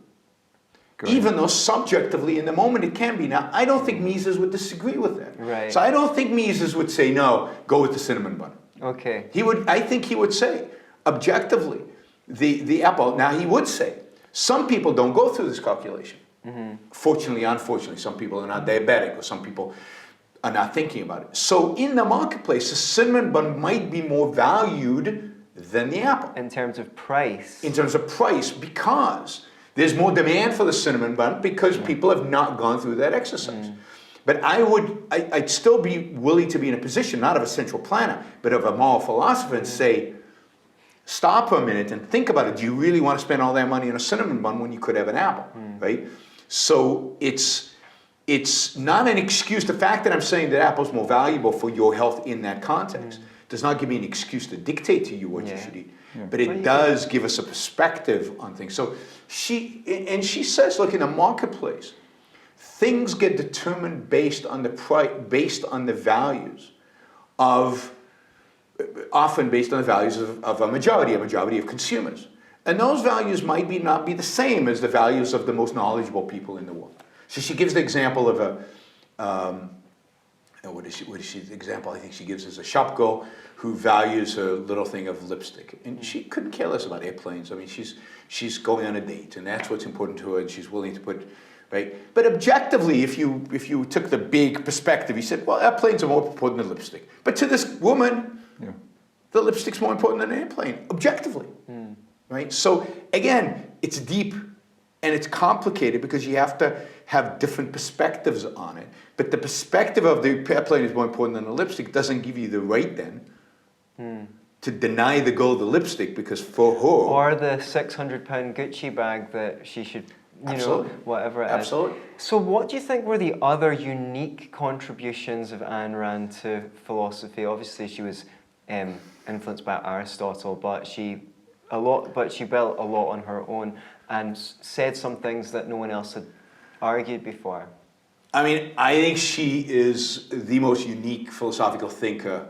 Great. Even though subjectively, in the moment, it can be. Now, I don't think Mises would disagree with that. Right. So I don't think Mises would say, no, go with the cinnamon bun. Okay. I think he would say, objectively, the apple. Now, he would say, some people don't go through this calculation. Fortunately, unfortunately, some people are not diabetic, or some people are not thinking about it. So in the marketplace, the cinnamon bun might be more valued than the apple. In terms of price. In terms of price, because there's more demand for the cinnamon bun because people have not gone through that exercise. But I'd still be willing to be in a position, not of a central planner, but of a moral philosopher and say, stop for a minute and think about it. Do you really want to spend all that money on a cinnamon bun when you could have an apple, right? So it's not an excuse. The fact that I'm saying that apple's more valuable for your health in that context does not give me an excuse to dictate to you what you should eat. But it does give us a perspective on things. So she says, look, in the marketplace, things get determined based on the price, based on the values of, often based on the values of a majority of consumers. And those values might not be the same as the values of the most knowledgeable people in the world. So she gives the example of what is she? The example I think she gives is a shop girl who values her little thing of lipstick, and she couldn't care less about airplanes. I mean, she's going on a date, and that's what's important to her, and she's willing to put, right? But objectively, if you took the big perspective, you said, well, airplanes are more important than lipstick. But to this woman, the lipstick's more important than an airplane, objectively. Right? So again, it's deep and it's complicated because you have to have different perspectives on it. But the perspective of the airplane is more important than the lipstick doesn't give you the right then to deny the girl the lipstick because for her... Or the £600 Gucci bag that she should, you know, whatever it is. Absolutely. So what do you think were the other unique contributions of Ayn Rand to philosophy? Obviously she was influenced by Aristotle, but she built a lot on her own and said some things that no one else had argued before. I mean, I think she is the most unique philosophical thinker,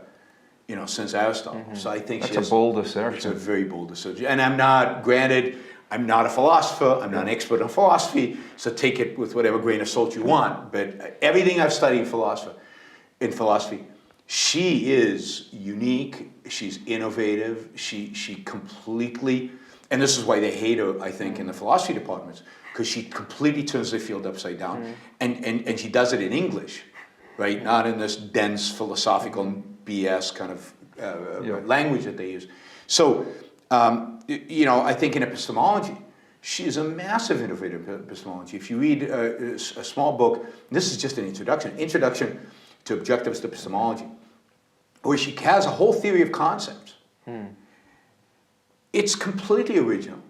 you know, since Aristotle. So I think that's a bold assertion. It's a very bold assertion. And I'm not a philosopher, I'm not an expert on philosophy, so take it with whatever grain of salt you want. But everything I've studied in philosophy, she is unique, she's innovative, she completely, and this is why they hate her, I think, in the philosophy departments, because she completely turns the field upside down, and she does it in English, right? Not in this dense philosophical BS kind of language that they use. So, you know, I think in epistemology, she is a massive innovator in epistemology. If you read a small book, this is just an introduction to objectivist epistemology, where she has a whole theory of concepts. It's completely original.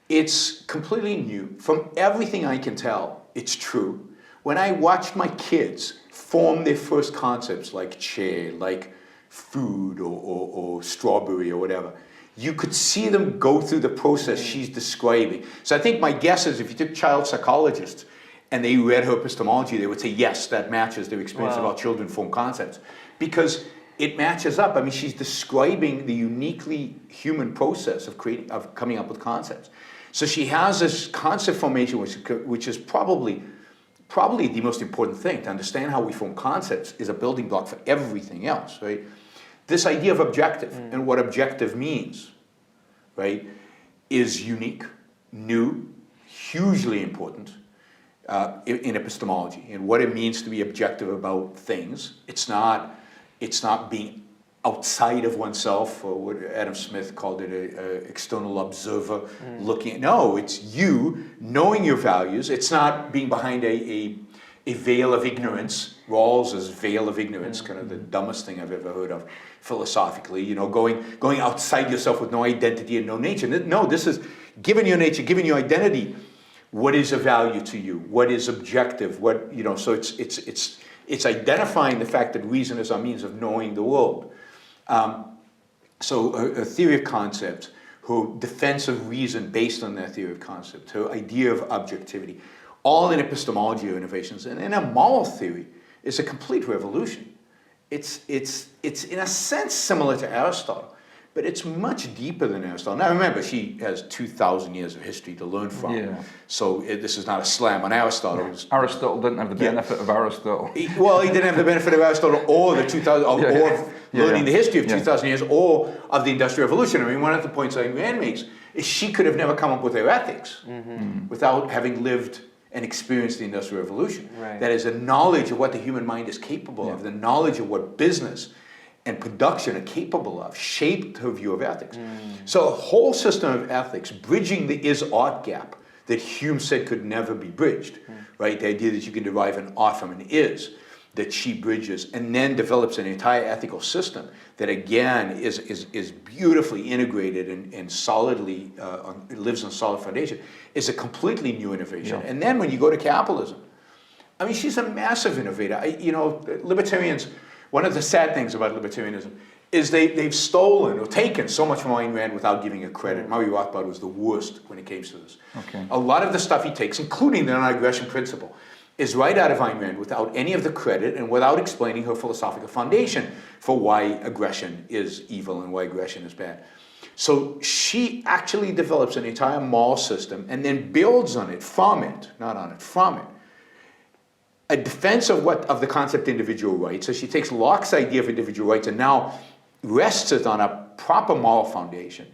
It's completely new. From everything I can tell, it's true. When I watched my kids form their first concepts like chair, like food or strawberry or whatever, you could see them go through the process she's describing. So I think my guess is if you took child psychologists and they read her epistemology, they would say, yes, that matches their experience of how children form concepts. Because it matches up. I mean, she's describing the uniquely human process of coming up with concepts. So she has this concept formation, which is probably the most important thing. To understand how we form concepts is a building block for everything else, right? This idea of objective and what objective means, right, is unique, new, hugely important in epistemology, and what it means to be objective about things. It's not being outside of oneself, or what Adam Smith called it, an external observer looking at. No, it's you knowing your values. It's not being behind a a veil of ignorance. Rawls's veil of ignorance, kind of the dumbest thing I've ever heard of philosophically. You know, going outside yourself with no identity and no nature. No, this is given your nature, given your identity. What is of value to you? What is objective? What, you know? So it's identifying the fact that reason is our means of knowing the world. So a theory of concepts, her defense of reason based on that theory of concept, her idea of objectivity, all in epistemology or innovations, and in a moral theory, is a complete revolution. It's in a sense similar to Aristotle, but it's much deeper than Aristotle. Now remember, she has 2,000 years of history to learn from, so this is not a slam on Aristotle. Aristotle didn't have the benefit of Aristotle. Well, he didn't have the benefit of Aristotle or the 2,000, or learning the history of 2,000 years, or of the Industrial Revolution. I mean, one of the points Ayn Rand makes is she could have never come up with her ethics without having lived and experienced the Industrial Revolution. Right. That is, a knowledge of what the human mind is capable of, the knowledge of what business and production are capable of, shaped her view of ethics. So a whole system of ethics, bridging the is-ought gap that Hume said could never be bridged, right? The idea that you can derive an ought from an is, that she bridges, and then develops an entire ethical system that again is beautifully integrated and solidly lives on solid foundation, is a completely new innovation. And then when you go to capitalism, I mean, she's a massive innovator. You know, libertarians, one of the sad things about libertarianism is they've stolen or taken so much from Ayn Rand without giving her credit. Murray Rothbard was the worst when it came to this. A lot of the stuff he takes, including the non-aggression principle, is right out of Ayn Rand without any of the credit and without explaining her philosophical foundation for why aggression is evil and why aggression is bad. So she actually develops an entire moral system and then builds on it, from it, not on it, from it, a defense of the concept of individual rights. So she takes Locke's idea of individual rights and now rests it on a proper moral foundation,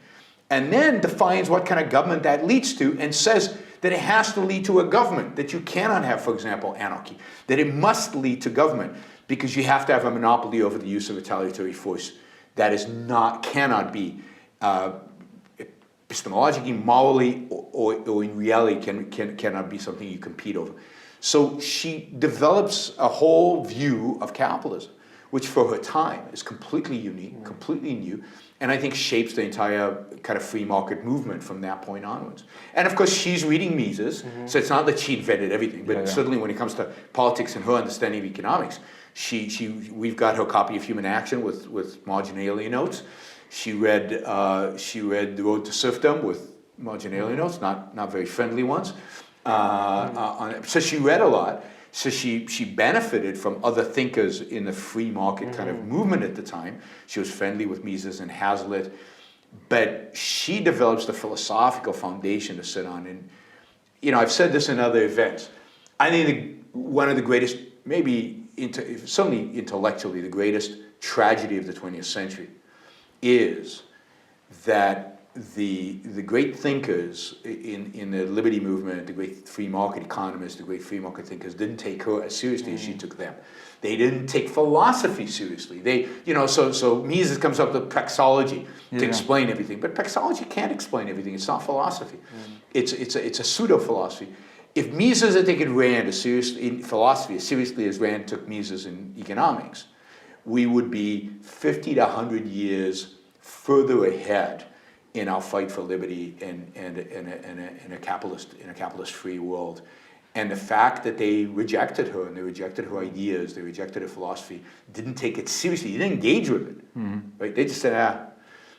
and then defines what kind of government that leads to, and says that it has to lead to a government, that you cannot have, for example, anarchy, that it must lead to government because you have to have a monopoly over the use of retaliatory force that is cannot be epistemologically, morally, or in reality cannot be something you compete over. So she develops a whole view of capitalism, which for her time is completely unique, completely new, and I think shapes the entire kind of free market movement from that point onwards. And of course, she's reading Mises, so it's not that she invented everything, but certainly when it comes to politics and her understanding of economics, we've got her copy of Human Action with marginalia notes. She read The Road to Serfdom with marginalia notes, not very friendly ones. So she read a lot. So she benefited from other thinkers in the free market kind of movement at the time. She was friendly with Mises and Hazlitt, but she develops the philosophical foundation to sit on. And you know, I've said this in other events. I think one of the greatest, maybe certainly intellectually, the greatest tragedy of the 20th century is that the great thinkers in the liberty movement, the great free market economists, the great free market thinkers didn't take her as seriously as she took them. They didn't take philosophy seriously. So Mises comes up with praxeology to explain everything, but praxeology can't explain everything. It's not philosophy. It's a pseudo philosophy. If Mises had taken Rand as seriously in philosophy as seriously as Rand took Mises in economics, we would be 50 to 100 years further ahead in our fight for liberty in a capitalist free world. And the fact that they rejected her, and they rejected her ideas, they rejected her philosophy, didn't take it seriously, they didn't engage with it. Right? They just said,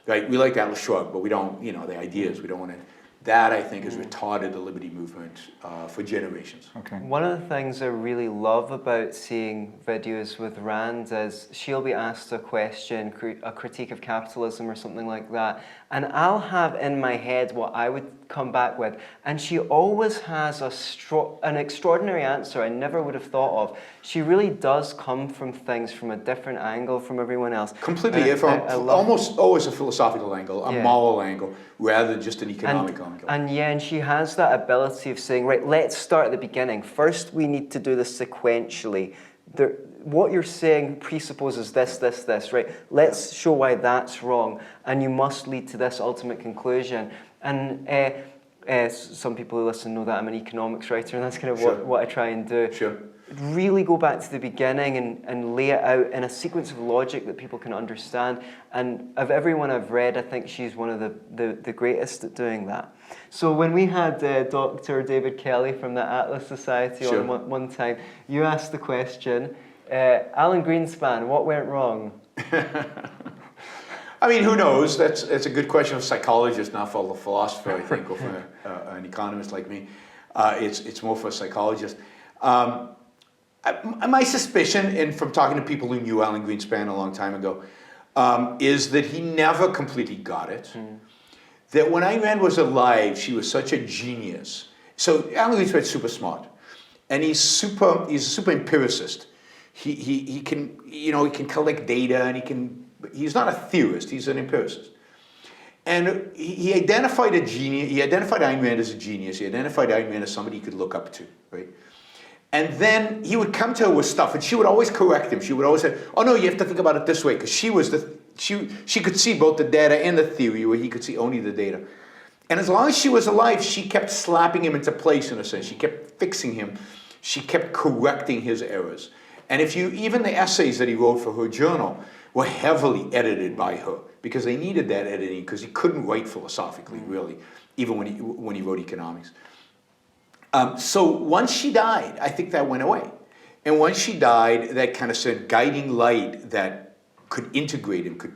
right, we like Atlas Shrugged, but we don't, the ideas, we don't want to. That, I think, has retarded the liberty movement for generations. One of the things I really love about seeing videos with Rand is she'll be asked a question, a critique of capitalism or something like that, and I'll have in my head what I would come back with, and she always has an extraordinary answer I never would have thought of. She really does come from things from a different angle from everyone else. Completely, almost always a philosophical angle, a moral angle, rather than just an economic angle. And she has that ability of saying, right, let's start at the beginning. First, we need to do this sequentially. What you're saying presupposes this, right? Let's show why that's wrong, and you must lead to this ultimate conclusion. And some people who listen know that I'm an economics writer, and that's kind of Sure. what I try and do. Sure. Really go back to the beginning and lay it out in a sequence of logic that people can understand. And of everyone I've read, I think she's one of the greatest at doing that. So when we had Dr. David Kelly from the Atlas Society Sure. on one time, you asked the question, Alan Greenspan, what went wrong? I mean, who knows? That's a good question of a psychologist, not for a philosopher, I think, or for an economist like me. It's more for a psychologist. My suspicion, and from talking to people who knew Alan Greenspan a long time ago, is that he never completely got it. That when Ayn Rand was alive, she was such a genius. So Alan Greenspan's super smart, and he's a super empiricist. He can collect data, and he's not a theorist, he's an empiricist. And he identified a genius, he identified Ayn Rand as a genius, he identified Ayn Rand as somebody he could look up to, right? And then he would come to her with stuff, and she would always correct him. She would always say, "Oh no, you have to think about it this way," because she could see both the data and the theory, where he could see only the data. And as long as she was alive, she kept slapping him into place, in a sense. She kept fixing him. She kept correcting his errors. And even the essays that he wrote for her journal were heavily edited by her, because they needed that editing, because he couldn't write philosophically, really, even when he wrote economics. So once she died, I think that went away. And once she died, that kind of said guiding light that could integrate and could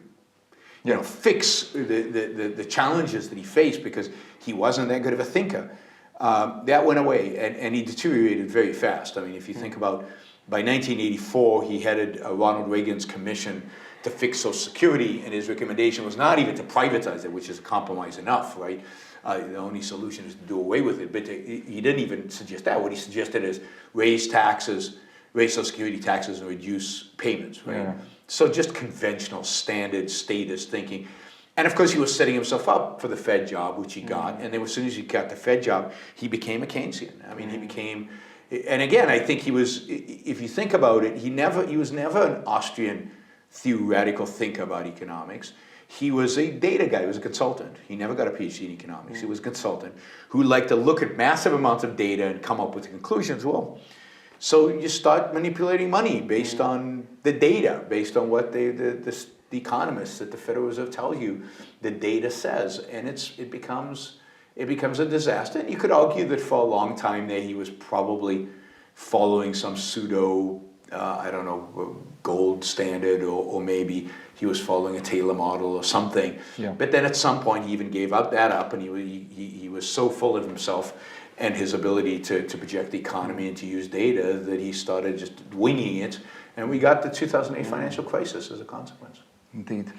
fix the challenges that he faced, because he wasn't that good of a thinker. That went away, and he deteriorated very fast. I mean, if you think about, by 1984, he headed Ronald Reagan's commission to fix Social Security, and his recommendation was not even to privatize it, which is a compromise enough, right? The only solution is to do away with it, but he didn't even suggest that. What he suggested is raise taxes, raise Social Security taxes, and reduce payments, right? Yeah. So just conventional, standard, statist thinking. And of course, he was setting himself up for the Fed job, which he got. And then as soon as he got the Fed job, he became a Keynesian. I mean, he became, and again, I think he was, if you think about it, he was never an Austrian theoretical thinker about economics. He was a data guy. He was a consultant. He never got a PhD in economics. He was a consultant who liked to look at massive amounts of data and come up with conclusions. Well, so you start manipulating money based on the data, based on what the economists at the Federal Reserve tell you the data says, and it becomes a disaster. And you could argue that for a long time there he was probably following some pseudo, gold standard, or maybe he was following a Taylor model or something. Yeah. But then at some point he even gave that up, and he was so full of himself and his ability to project the economy and to use data that he started just winging it, and we got the 2008 financial crisis as a consequence. Indeed.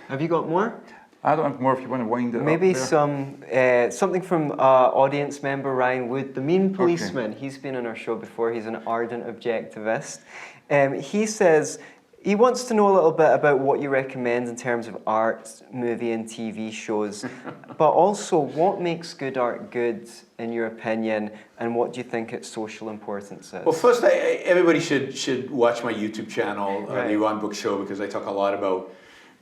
Have you got more? I don't have more if you want to wind it Maybe up something from audience member Ryan Wood, the mean policeman. Okay. He's been on our show before. He's an ardent objectivist. He says he wants to know a little bit about what you recommend in terms of art, movie and TV shows, but also what makes good art good in your opinion, and what do you think its social importance is? Well, first, everybody should watch my YouTube channel, the Yaron Brook Show, because I talk a lot about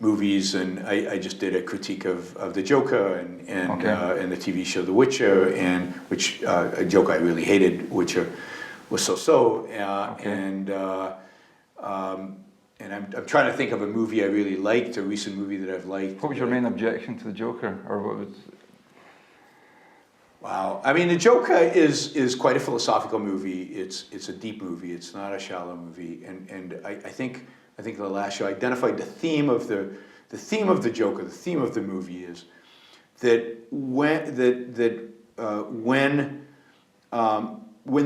movies, and I just did a critique of The Joker and the TV show The Witcher, and which a joke I really hated. Witcher was so-so, and I'm trying to think of a movie I really liked, a recent movie that I've liked. What was your main objection to The Joker, or what was? Wow, I mean, The Joker is quite a philosophical movie. It's a deep movie. It's not a shallow movie, and I think the last show identified the theme of the theme of The Joker. The theme of the movie is that when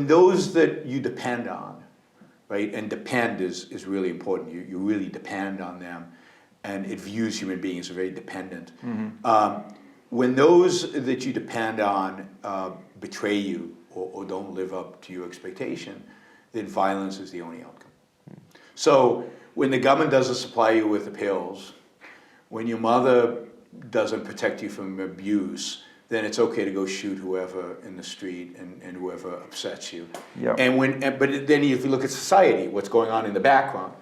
those that you depend on, right, and depend is really important. You really depend on them, and it views human beings as very dependent. Mm-hmm. When those that you depend on betray you or don't live up to your expectation, then violence is the only outcome. So when the government doesn't supply you with the pills, when your mother doesn't protect you from abuse, then it's okay to go shoot whoever in the street and whoever upsets you. Yep. But then if you look at society, what's going on in the background,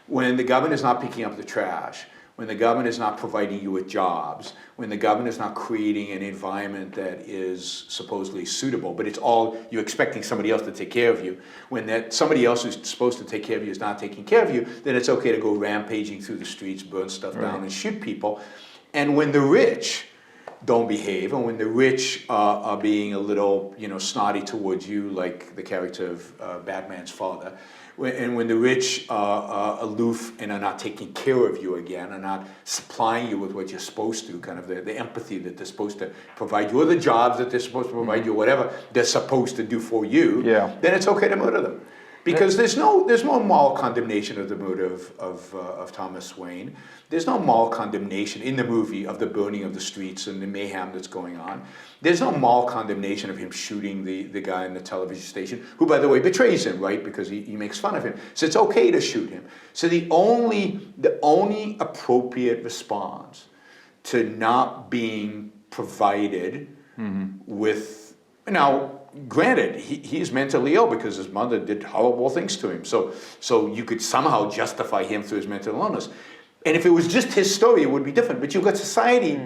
when the government is not picking up the trash, when the government is not providing you with jobs, when the government is not creating an environment that is supposedly suitable, but it's all you're expecting somebody else to take care of you, when that somebody else who's supposed to take care of you is not taking care of you, then it's okay to go rampaging through the streets, burn stuff down, and shoot people. And when the rich don't behave, and when the rich are being a little, snotty towards you, like the character of Batman's father, and when the rich are aloof and are not taking care of you again, are not supplying you with what you're supposed to, kind of the empathy that they're supposed to provide you, or the jobs that they're supposed to provide you, whatever they're supposed to do for you, then it's okay to murder them. Because there's no moral condemnation of the murder of Thomas Wayne. There's no moral condemnation in the movie of the burning of the streets and the mayhem that's going on. There's no moral condemnation of him shooting the guy in the television station, who, by the way, betrays him, right? Because he makes fun of him. So it's okay to shoot him. So the only appropriate response to not being provided with, granted, he's mentally ill because his mother did horrible things to him. So you could somehow justify him through his mental illness. And if it was just his story, it would be different. But you've got society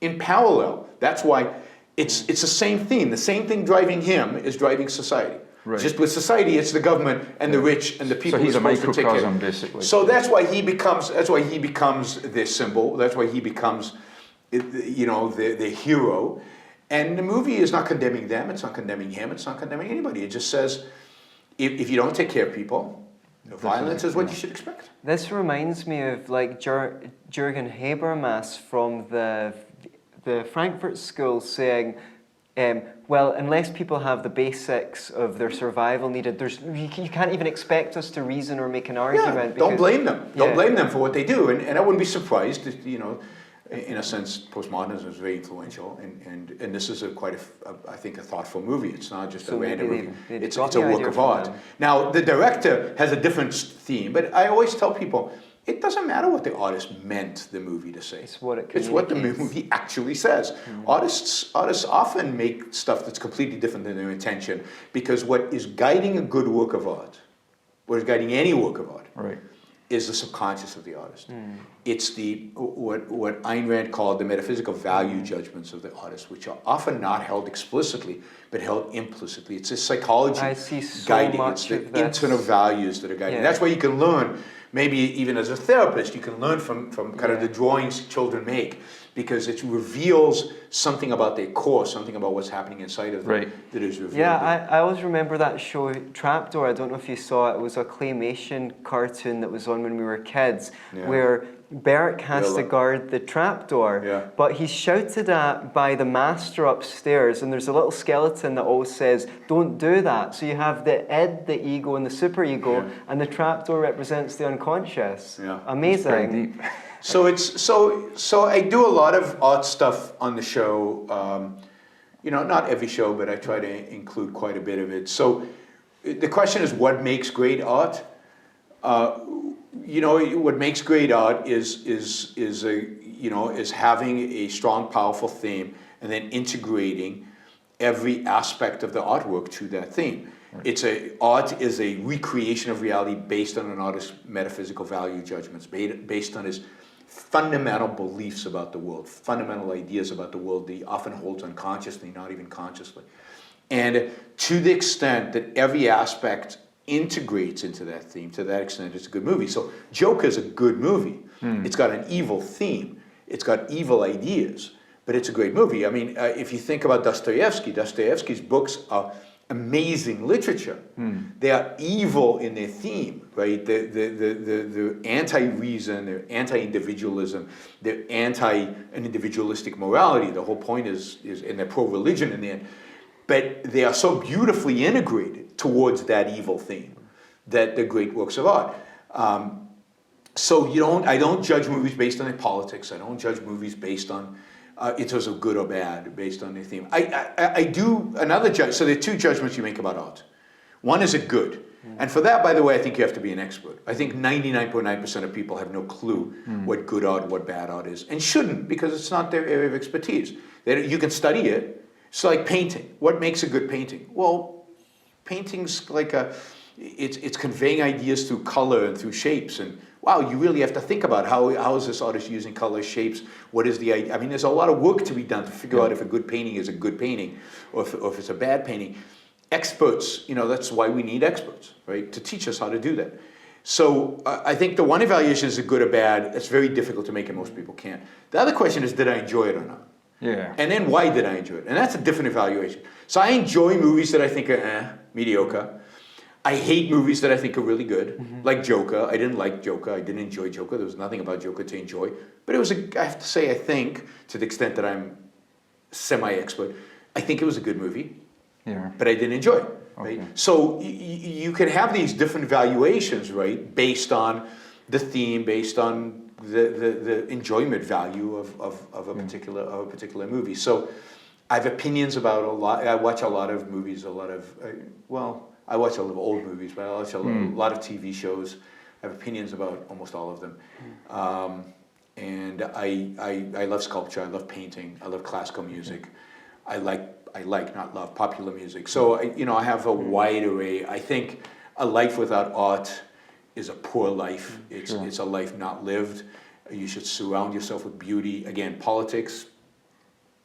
in parallel. That's why it's the same theme. The same thing driving him is driving society. Right. Just with society, it's the government and the rich and the people. So he's who are a supposed to take care. microcosm, basically. So that's why he becomes this symbol. That's why he becomes, the hero. And the movie is not condemning them, it's not condemning him, it's not condemning anybody. It just says, if you don't take care of people, violence is what you should expect. This reminds me of like Juergen Habermas from the Frankfurt School saying, well, unless people have the basics of their survival needed, you can't even expect us to reason or make an argument. Don't blame them. Don't blame them for what they do. And I wouldn't be surprised if, in a sense, postmodernism is very influential, and this is I think a thoughtful movie. It's not just a random movie. It's a work of art. Now, the director has a different theme, but I always tell people, it doesn't matter what the artist meant the movie to say. It's what the movie actually says. Artists often make stuff that's completely different than their intention, because what is guiding a good work of art, what is guiding any work of art, is the subconscious of the artist. It's what Ayn Rand called the metaphysical value judgments of the artist, which are often not held explicitly, but held implicitly. It's a psychology guiding. It's the internal values that are guiding. That's why you can learn, maybe even as a therapist, you can learn from kind of the drawings children make, because it reveals something about their core, something about what's happening inside of them that is revealed. Yeah, I always remember that show Trapdoor. I don't know if you saw it. It was a claymation cartoon that was on when we were kids, where Bert has to guard the trapdoor, but he's shouted at by the master upstairs, and there's a little skeleton that always says, "Don't do that." So you have the id, the ego, and the superego, and the trapdoor represents the unconscious. Amazing. So so I do a lot of art stuff on the show. Not every show, but I try to include quite a bit of it. So the question is, what makes great art? What makes great art is having a strong, powerful theme, and then integrating every aspect of the artwork to that theme. Art is a recreation of reality based on an artist's metaphysical value judgments, based on his fundamental beliefs about the world, fundamental ideas about the world that he often holds unconsciously, not even consciously. And to the extent that every aspect integrates into that theme, to that extent, it's a good movie. So Joker is a good movie. It's got an evil theme. It's got evil ideas, but it's a great movie. I mean, if you think about Dostoevsky's books are amazing literature. They are evil in their theme, right? The anti-reason, they're anti-individualism, they're anti-individualistic morality. The whole point is and they're pro-religion in the end. But they are so beautifully integrated towards that evil theme that they're great works of art. So I don't judge movies based on their politics. I don't judge movies based on in terms of good or bad, based on their theme. I do another judge. So there are two judgments you make about art. One is it good? And for that, by the way, I think you have to be an expert. I think 99.9% of people have no clue what good art, what bad art is, and shouldn't, because it's not their area of expertise. You can study it. It's like painting. What makes a good painting? Well, painting's like it's conveying ideas through color and through shapes. And wow, you really have to think about how is this artist using color, shapes, what is the idea? I mean, there's a lot of work to be done to figure out if a good painting is a good painting or if it's a bad painting. Experts, that's why we need experts, right, to teach us how to do that. So I think the one evaluation is a good or bad. It's very difficult to make and most people can't. The other question is, did I enjoy it or not? Yeah. And then why did I enjoy it? And that's a different evaluation. So I enjoy movies that I think are mediocre. I hate movies that I think are really good, like Joker. I didn't like Joker. I didn't enjoy Joker. There was nothing about Joker to enjoy. But I have to say, I think, to the extent that I'm semi-expert, I think it was a good movie. Yeah. But I didn't enjoy it. Right? Okay. So you can have these different valuations, right, based on the theme, based on the enjoyment value of a particular movie. So I have opinions about a lot. I watch a lot of movies, I watch a lot of old movies, but I watch a lot of TV shows. I have opinions about almost all of them. And I love sculpture, I love painting, I love classical music. I like, not love, popular music. So, I have a wide array. I think a life without art is a poor life. It's a life not lived. You should surround yourself with beauty. Again, politics,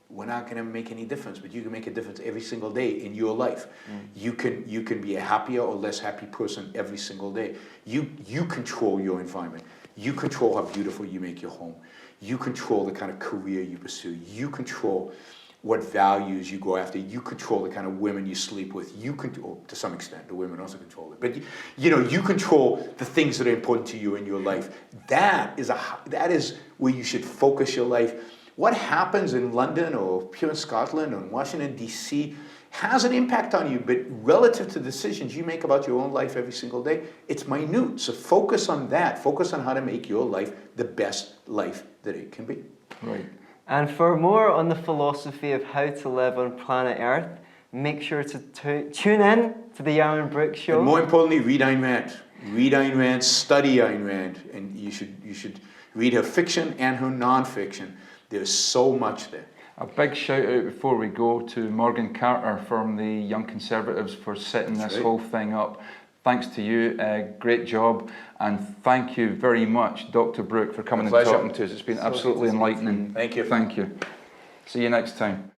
we're not going to make any difference, but you can make a difference every single day in your life. You can be a happier or less happy person every single day. You control your environment. You control how beautiful you make your home. You control the kind of career you pursue. You control what values you go after. You control the kind of women you sleep with. You control, to some extent, the women also control it. But you control the things that are important to you in your life. That is where you should focus your life. What happens in London or here in Scotland or in Washington, D.C. has an impact on you, but relative to the decisions you make about your own life every single day, it's minute. So focus on that. Focus on how to make your life the best life that it can be. Right. And for more on the philosophy of how to live on planet Earth, make sure to tune in to the Yaron Brook Show. And more importantly, read Ayn Rand. Read Ayn Rand, study Ayn Rand, and you should read her fiction and her non-fiction. There's so much there. A big shout out before we go to Morgan Carter from the Young Conservatives for setting this whole thing up. Thanks to you, great job, and thank you very much, Dr. Brook, for coming and talking to us. It's been absolutely enlightening. Thank you. Thank you. See you next time.